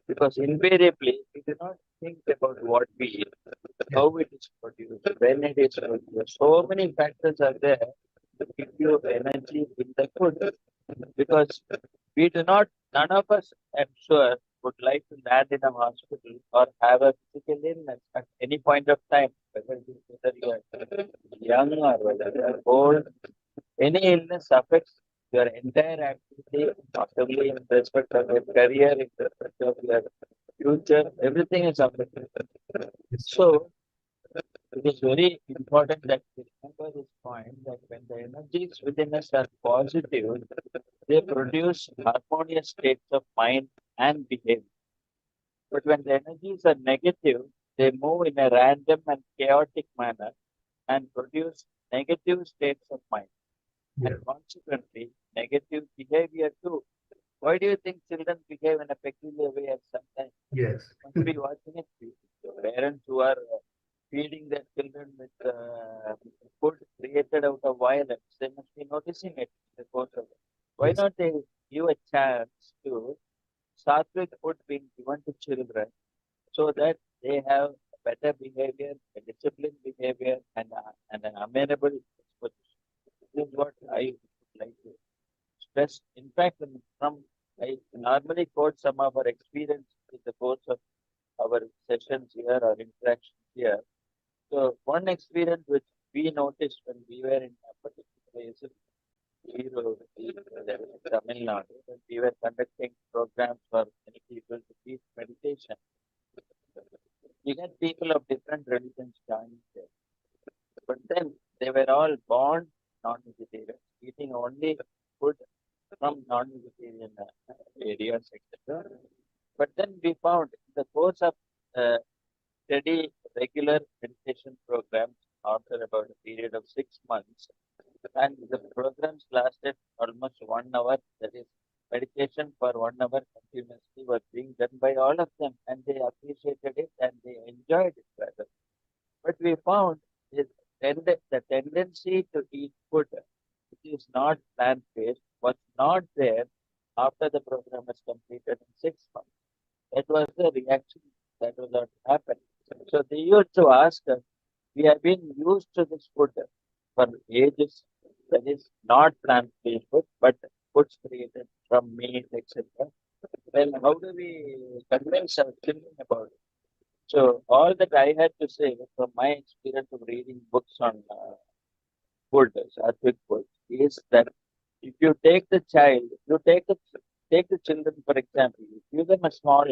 S4: because invariably we do not think about what we eat, how it is produced, when it is produced. So many factors are there to give you energy in the food because we do not, none of us, I'm sure, would like to land in a hospital or have a physical illness at any point of time, whether you are young or whether you are old. Any illness affects your entire activity, not only in respect of your career, in respect of your future, everything is affected.
S3: Yes.
S4: So, it is very important that we remember this point that when the energies within us are positive, they produce harmonious states of mind and behavior. But when the energies are negative, they move in a random and chaotic manner and produce negative states of mind
S3: Yeah.
S4: and consequently negative behavior too. Why do you think children behave in a peculiar way at some time?
S3: Yes.
S4: You must be watching it. The parents who are feeding their children with food created out of violence, they must be noticing it in the course of it. Why
S3: Yes.
S4: not they give a chance to Sattvic food being given to children so that they have better behavior, a disciplined behavior, and an amenable disposition. This is what I would like to stress. In fact, I normally quote some of our experience in the course of our sessions here or interactions here. So one experience which we noticed when we were in a particular place in Tamil Nadu, when we were conducting programs for many people to teach meditation, we had people of different religions joining there. But then they were all born non-vegetarians, eating only food from non-vegetarian areas, etc. But then we found in the course of steady, regular meditation programs after about a period of 6 months, and the programs lasted almost 1 hour, that is, meditation for 1 hour continuously was being done by all of them, and they appreciated it and they enjoyed it rather. But we found is the tendency to eat food which is not plant-based was not there after the program was completed in 6 months. That was the reaction that was what happened. So they used to ask us, we have been used to this food for ages, that is not plant-based food, but foods created from meat, etc. Well, how do we convince our children about it? So all that I had to say from my experience of reading books on food, Sattvic food, is that if you take the child, you take the children for example, you give them a small,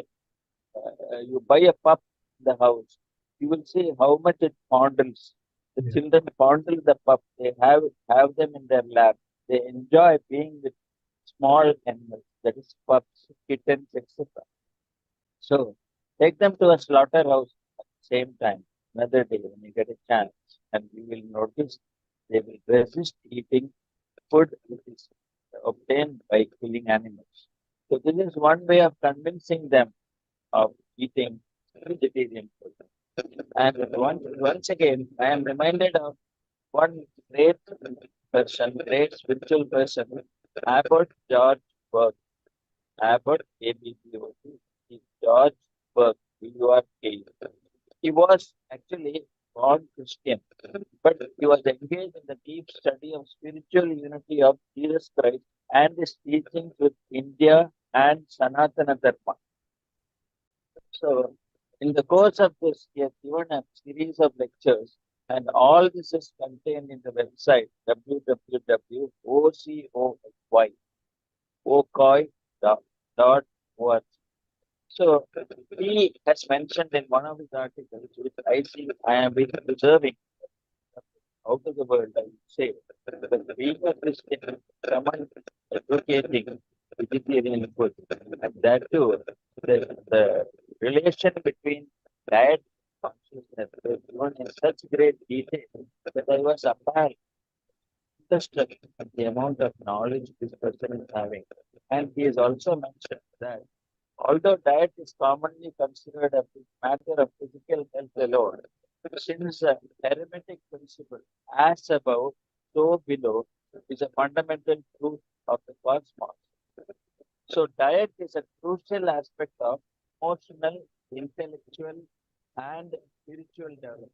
S4: you buy a pup in the house, you will see how much it fondles. The
S3: Yeah.
S4: children fondle the pup. They have them in their lap. They enjoy being with small animals, that is pups, kittens, etc. So take them to a slaughterhouse at the same time, another day when you get a chance, and you will notice they will resist eating food which is obtained by killing animals. So this is one way of convincing them of eating vegetarian food. And once again, I am reminded of one great person, great spiritual person, Abbot George Burke. Abbot ABBOT, is George Burke, BURK. He was actually born Christian, but he was engaged in the deep study of spiritual unity of Jesus Christ and his teachings with India and Sanatana Dharma. So, in the course of this, he has given a series of lectures, and all this is contained in the website www.ocoy.org. So he has mentioned in one of his articles, which I see I have been observing out of the world, I would say, that being a Christian, someone advocating vegetarian food, and that too, the relation between diet and consciousness is given in such great detail that I was appalled, interested at the amount of knowledge this person is having. And he has also mentioned that although diet is commonly considered a matter of physical health alone, Since the hermetic principle, as above, so below, is a fundamental truth of the cosmos. So diet is a crucial aspect of emotional, intellectual, and spiritual development.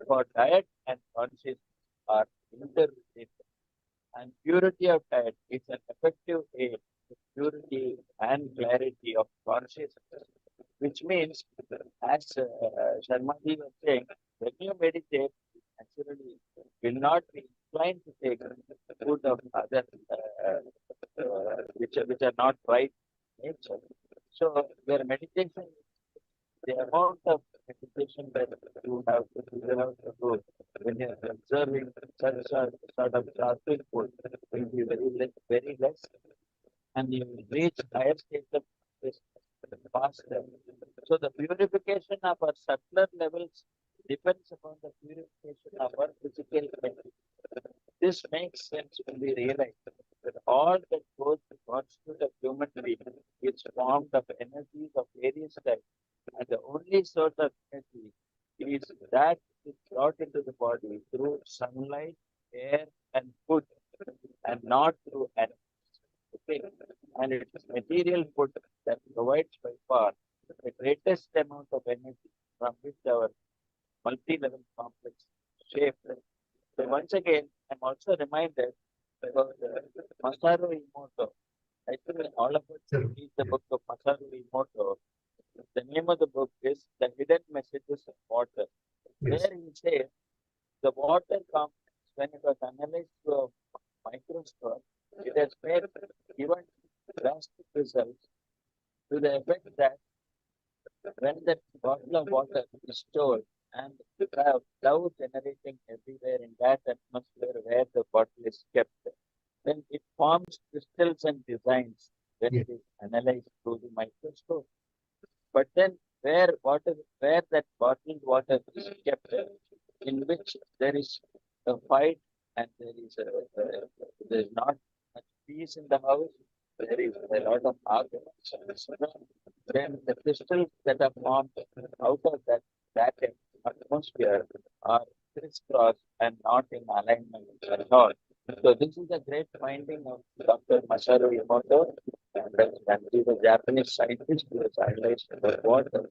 S4: For diet and consciousness are interrelated, and purity of diet is an effective aid to purity and clarity of consciousness. Which means, as Sharma ji was saying, when you meditate, you naturally will not be inclined to take food of other which are not right nature. So your meditation, the amount of meditation that you have to do when you're observing such sort of sattvic food will be very less, and you will reach higher state of consciousness faster. So the purification of our subtler levels depends upon the purification of our physical energy. This makes sense when we realize that all that goes to constitute a human being is formed of energies of various types, and the only source of energy is that is brought into the body through sunlight, air, and food, and not through animals. Okay, and it is material food that provides by far the greatest amount of energy from which our multi-level complex shape. So once again, I'm also reminded about Masaru Emoto. I think all of us should read the book of Masaru Emoto. The name of the book is The Hidden Messages of Water.
S3: Yes.
S4: There he says the water complex, when it was analyzed through a microscope, it has given drastic results to the effect that when that bottle of water is stored and you have cloud generating everywhere in that atmosphere where the bottle is kept, then it forms crystals and designs when
S3: Yes.
S4: it is analyzed through the microscope. But then where that bottled water is kept, in which there is a fight and there is not much peace in the house, there is a lot of arguments. Then the crystals that are formed out of that atmosphere are crisscrossed and not in alignment at all. So this is a great finding of Dr. Masaru Emoto, and he's a Japanese scientist who has analyzed the water.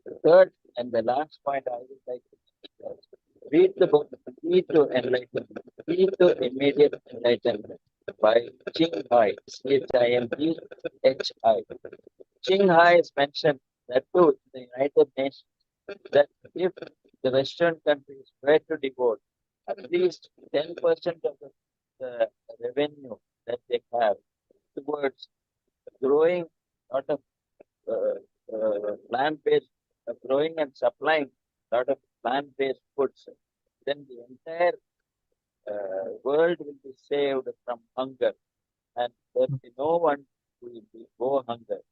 S4: The third and the last point I would like to discuss, read the book Key to Enlightenment, Key to Immediate Enlightenment by Ching Hai, Chimhi. Ching Hai is mentioned that too in the United Nations that if the Western countries were to devote at least 10% of the revenue that they have towards growing lot of plant-based, growing and supplying lot of plant-based foods, then the entire world will be saved from hunger, and there will be no one who will go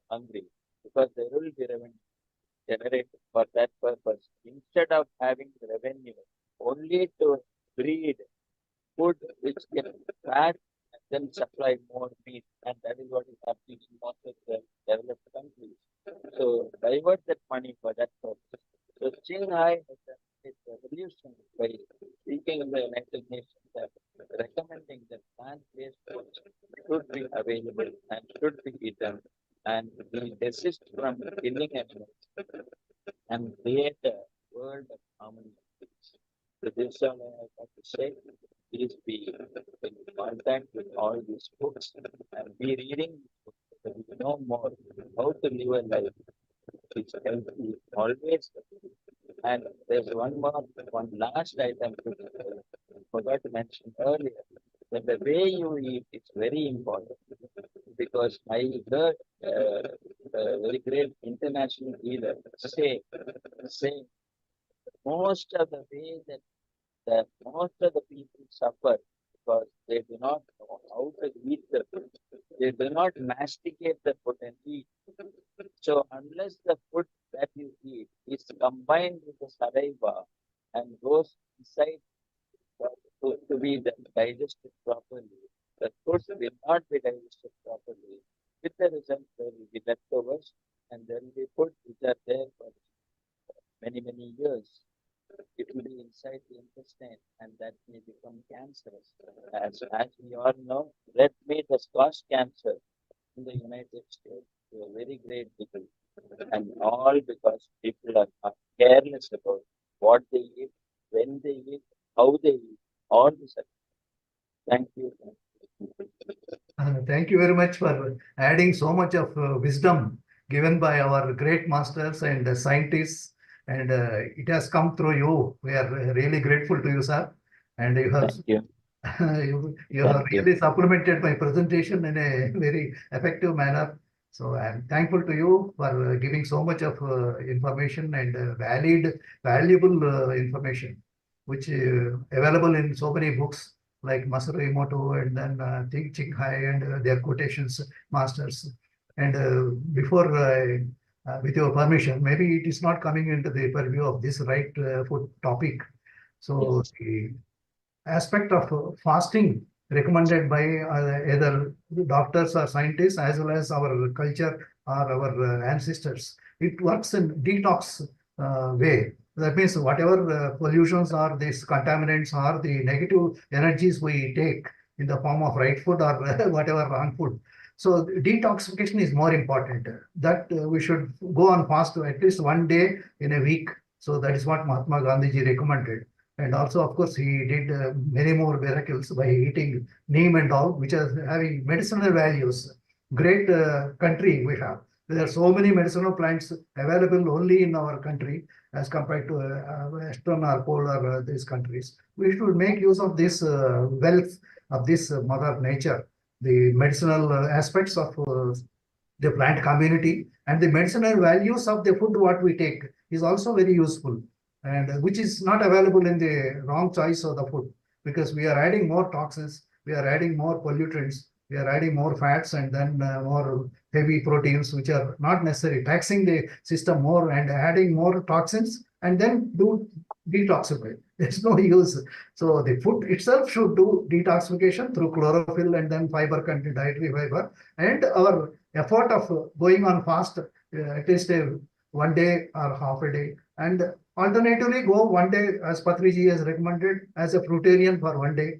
S4: hungry, because there will be revenue generated for that purpose. Instead of having revenue only to breed food which can fat and then supply more meat, and that is what is happening in most of the developed countries. So divert that money for that purpose. So Ching Hai has done its revolution by speaking in the United Nations that recommending that plant-based foods should be available and should be eaten, and we desist from killing animals and create a world of harmony. So this is all I have to say. Please be in contact with all these books and be reading these books so that you know more how to live a life which is healthy always. And there's one last item which I forgot to mention earlier. That the way you eat is very important, because I heard a very great international leader say most of the way that most of the people suffer because they do not know how to eat the food. They do not masticate the food and eat. So unless the food that you eat is combined with the saliva and goes inside to be digested properly, the food will not be digested properly. With the result, there will be leftovers, and there will be food which are there for many years. it will be inside the intestine, and that may become cancerous. As we all know, red meat has caused cancer in the United States to a very great degree, and all because people are careless about what they eat, when they eat, how they eat, all this. Thank you.
S3: Thank you very much for adding so much of wisdom given by our great masters and scientists. And it has come through you. We are really grateful to you, sir. And you have
S4: Thank you.
S3: you have
S4: Thank you.
S3: really supplemented my presentation in a very effective manner. So I'm thankful to you for giving so much of information and valuable information, which available in so many books like Masaru Emoto and then Ching Hai and their quotations masters. And before, with your permission, maybe it is not coming into the purview of this right food topic. So
S4: Yes.
S3: the aspect of fasting recommended by either doctors or scientists as well as our culture or our ancestors. It works in detox way. That means whatever pollutions or these contaminants or the negative energies we take in the form of right food or whatever wrong food. So detoxification is more important. That we should go on fast at least one day in a week. So that is what Mahatma Gandhi recommended. And also, of course, he did many more miracles by eating neem and all, which are having medicinal values. Great country we have. There are so many medicinal plants available only in our country as compared to Western or polar these countries. We should make use of this wealth of this Mother Nature, the medicinal aspects of the plant community and the medicinal values of the food what we take is also very useful, and which is not available in the wrong choice of the food, because we are adding more toxins, we are adding more pollutants, we are adding more fats and then more heavy proteins which are not necessary, taxing the system more and adding more toxins and then do detoxify. There's no use. So the food itself should do detoxification through chlorophyll and then fiber content, dietary fiber, and our effort of going on fast at least one day or half a day, and alternatively go one day as Patriji has recommended as a fruitarian for one day.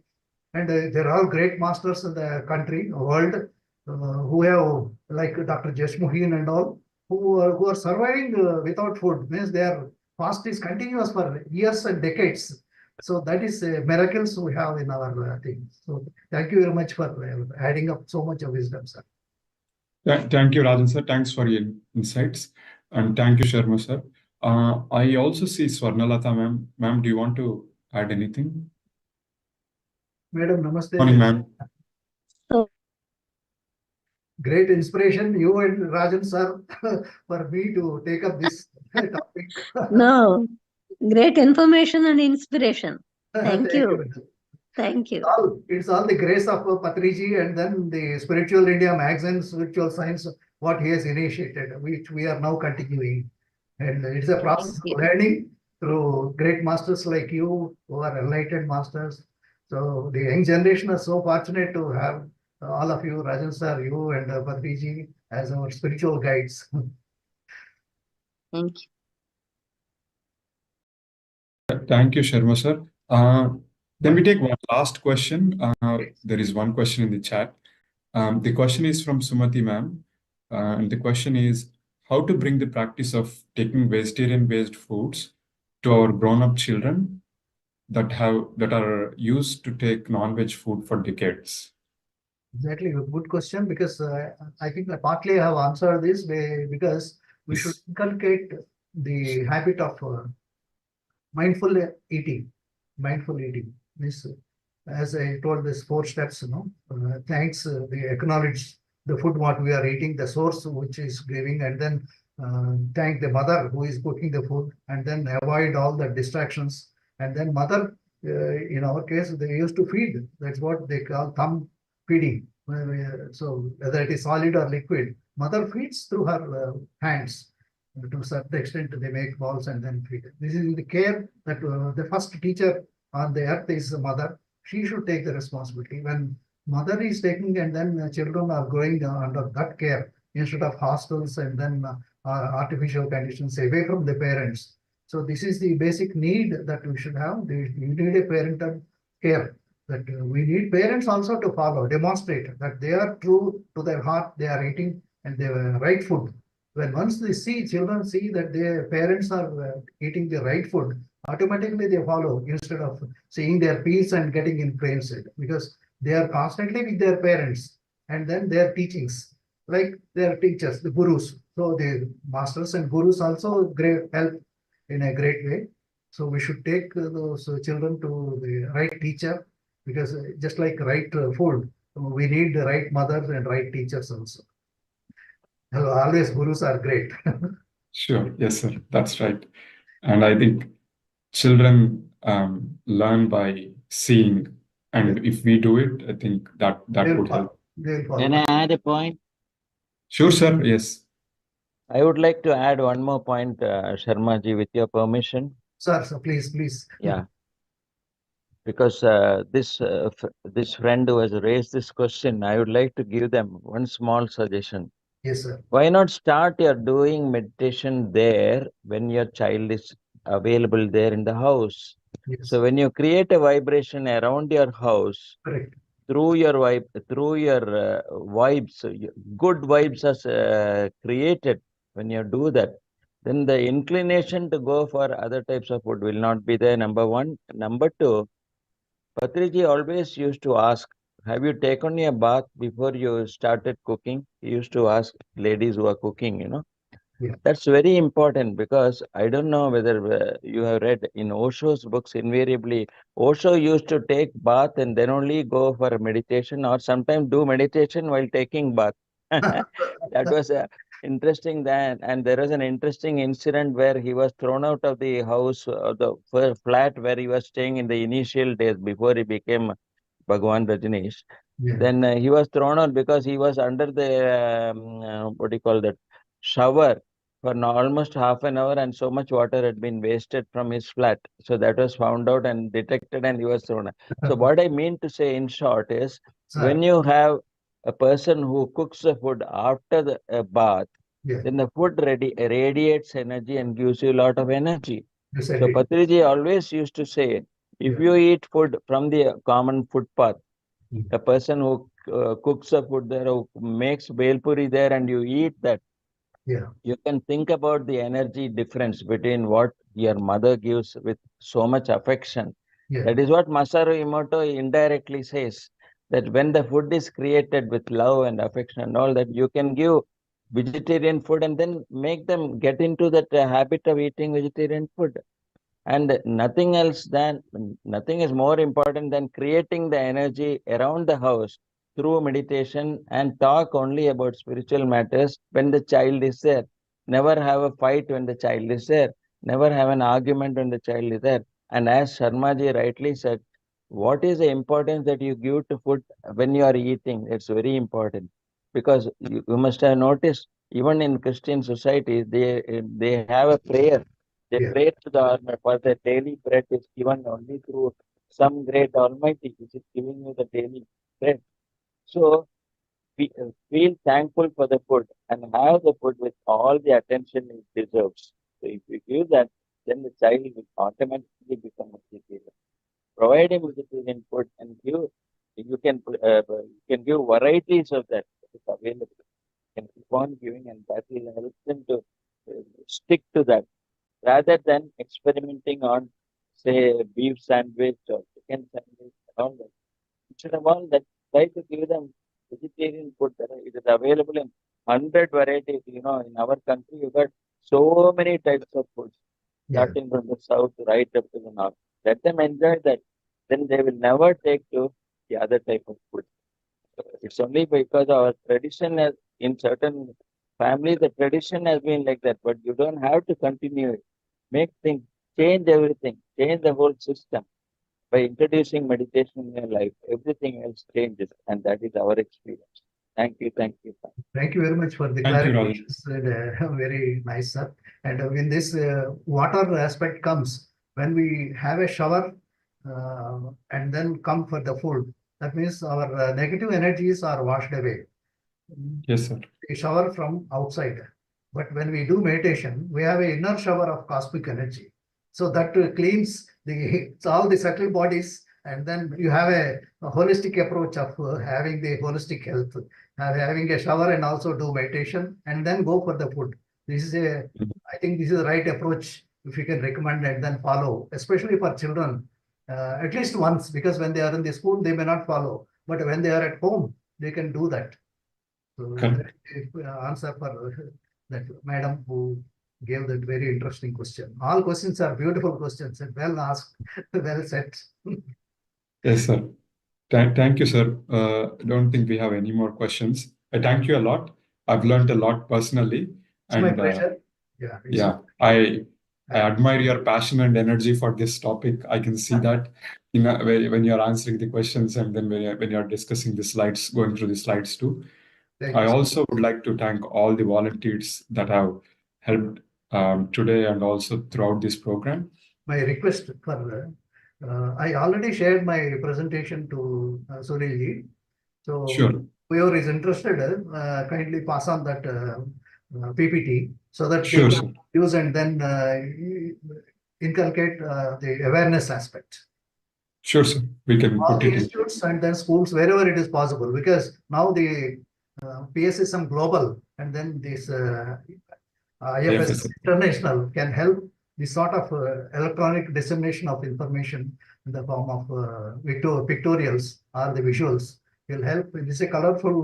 S3: And there are great masters in the country, world, who have like Dr. Jashmuhin and all, who are surviving without food, means their fast is continuous for years and decades. So that is miracles we have in our thing. So thank you very much for adding up so much of wisdom, sir.
S1: Thank you, Rajan sir. Thanks for your insights. And thank you, Sharma sir. I also see Swarnalata ma'am. Ma'am, do you want to add anything?
S3: Madam, namaste.
S1: Morning, ma'am.
S3: Great inspiration, you and Rajan sir, for me to take up this topic.
S5: No, great information and inspiration. Thank you.
S3: Madam.
S5: Thank you.
S3: It's all the grace of Patriji and then the Spiritual India magazine, Spiritual Science, what he has initiated, which we are now continuing. And it's a process of learning through great masters like you, who are enlightened masters. So the young generation is so fortunate to have all of you, Rajan sir, you and Patriji, as our spiritual guides.
S5: Thank you.
S1: Thank you, Sharma sir. Then we take one last question. There is one question in the chat. The question is from Sumati ma'am. And the question is, how to bring the practice of taking vegetarian-based foods to our grown-up children that are used to take non-veg food for decades?
S3: Exactly, a good question, because I think I partly have answered this because we should inculcate the habit of mindful eating. Mindful eating means, as I told, this 4 steps, thanks, the acknowledge the food what we are eating, the source which is giving, and then thank the mother who is cooking the food, and then avoid all the distractions. And then mother, in our case, they used to feed. That's what they call thumb feeding. So whether it is solid or liquid, mother feeds through her hands. To a certain extent, they make balls and then feed. This is the care that the first teacher on the earth is the mother. She should take the responsibility. When mother is taking and then children are growing under that care instead of hostels and then artificial conditions away from the parents. So this is the basic need that we should have. You need a parental care. That we need parents also to follow, demonstrate that they are true to their heart, they are eating and they are right food. When once they see, children see that their parents are eating the right food, automatically they follow instead of seeing their peers and getting influenced, because they are constantly with their parents and then their teachings, like their teachers, the gurus. So the masters and gurus also great help in a great way. So we should take those children to the right teacher, because just like right food, we need the right mothers and right teachers also. Always gurus are great.
S1: Sure. Yes, sir. That's right. And I think children learn by seeing, and if we do it, I think that would help.
S4: Can I add a point?
S1: Sure, sir. Yes.
S4: I would like to add one more point, Sharma ji, with your permission.
S3: Sir, so please.
S4: Yeah. Because this friend who has raised this question, I would like to give them one small suggestion.
S3: Yes, sir.
S4: Why not start your doing meditation there when your child is available there in the house?
S3: Yes.
S4: So when you create a vibration around your house,
S3: Correct.
S4: through your vibes, good vibes are created. When you do that, then the inclination to go for other types of food will not be there, number one. Number two, Patriji always used to ask, have you taken a bath before you started cooking? He used to ask ladies who are cooking,
S3: Yeah.
S4: That's very important, because I don't know whether you have read in Osho's books, invariably, Osho used to take bath and then only go for meditation, or sometimes do meditation while taking bath. That was interesting then. And there was an interesting incident where he was thrown out of the house, the flat where he was staying in the initial days before he became Bhagwan Rajneesh.
S3: Yeah.
S4: Then he was thrown out because he was under the, what do you call that, shower for almost half an hour, and so much water had been wasted from his flat. So that was found out and detected, and he was thrown out. So what I mean to say in short is,
S3: Sir.
S4: when you have a person who cooks the food after the bath,
S3: Yeah.
S4: then the food radiates energy and gives you a lot of energy.
S3: Yes,
S4: So Patriji always used to say, if you eat food from the common footpath, a person who cooks the food there, who makes belpuri there, and you eat that, you can think about the energy difference between what your mother gives with so much affection. That is what Masaru Emoto indirectly says, that when the food is created with love and affection and all that, you can give vegetarian food and then make them get into that habit of eating vegetarian food. And nothing is more important than creating the energy around the house through meditation, and talk only about spiritual matters when the child is there. Never have a fight when the child is there. Never have an argument when the child is there. And as Sharmaji rightly said, what is the importance that you give to food when you are eating? It's very important, because you must have noticed, even in Christian societies, they have a prayer. They pray to the Almighty, for the daily bread is given only through some great Almighty, which is giving you the daily bread. So feel thankful for the food and have the food with all the attention it deserves. So if you give that, then the child will automatically become a vegetarian. Provide him vegetarian food and you can give varieties of that is available. You can keep on giving, and that will help them to stick to that, rather than experimenting on, say, beef sandwich or chicken sandwich and all that. Instead of all that, try to give them vegetarian food. It is available in 100 varieties. In our country, you got so many types of food, starting from the south right up to the north. Let them enjoy that. Then they will never take to the other type of food. It's only because our tradition has, in certain families, the tradition has been like that, but you don't have to continue it. Make things, change everything, change the whole system. By introducing meditation in your life, everything else changes, and that is our experience. Thank you.
S3: Thank you very much for the clarifications. Very nice, sir. And when this water aspect comes, when we have a shower and then come for the food, that means our negative energies are washed away.
S1: Yes, sir.
S3: We shower from outside. But when we do meditation, we have an inner shower of cosmic energy. So that cleans all the subtle bodies, and then you have a holistic approach of having the holistic health, having a shower and also do meditation, and then go for the food. This is I think this is the right approach if you can recommend and then follow, especially for children, at least once, because when they are in the school, they may not follow, but when they are at home, they can do that. So
S1: Correct.
S3: answer for that madam who gave that very interesting question. All questions are beautiful questions and well asked, well said.
S1: Yes, sir. Thank you, sir. I don't think we have any more questions. I thank you a lot. I've learned a lot personally.
S3: It's my
S1: And
S3: pleasure.
S1: yeah, I admire your passion and energy for this topic. I can see that when you're answering the questions and then when you're discussing the slides, going through the slides too. I also would like to thank all the volunteers that have helped today and also throughout this program.
S3: My request for, I already shared my presentation to Sunilji. So
S1: Sure.
S3: whoever is interested, kindly pass on that PPT so that
S1: Sure,
S3: they
S1: sir.
S3: can use and then inculcate the awareness aspect.
S1: Sure, sir. We can
S3: All
S1: put
S3: the
S1: it in.
S3: institutes and then schools, wherever it is possible, because now the PSSM Global and then this IFSS International can help this sort of electronic dissemination of information in the form of pictorials or the visuals will help. This is a colorful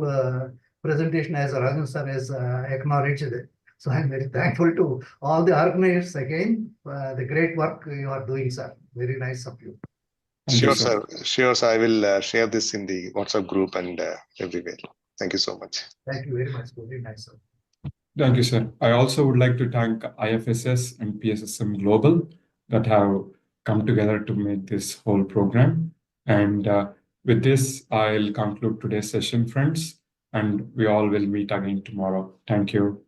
S3: presentation, as Rajan sir has acknowledged it. So I'm very thankful to all the organizers again, the great work you are doing, sir. Very nice of you.
S1: Thank you,
S2: Sure,
S1: sir.
S2: sir. Sure, sir. I will share this in the WhatsApp group and everywhere. Thank you so much.
S3: Thank you very much. Very nice, sir.
S1: Thank you, sir. I also would like to thank IFSS and PSSM Global that have come together to make this whole program. And with this, I'll conclude today's session, friends, and we all will meet again tomorrow. Thank you.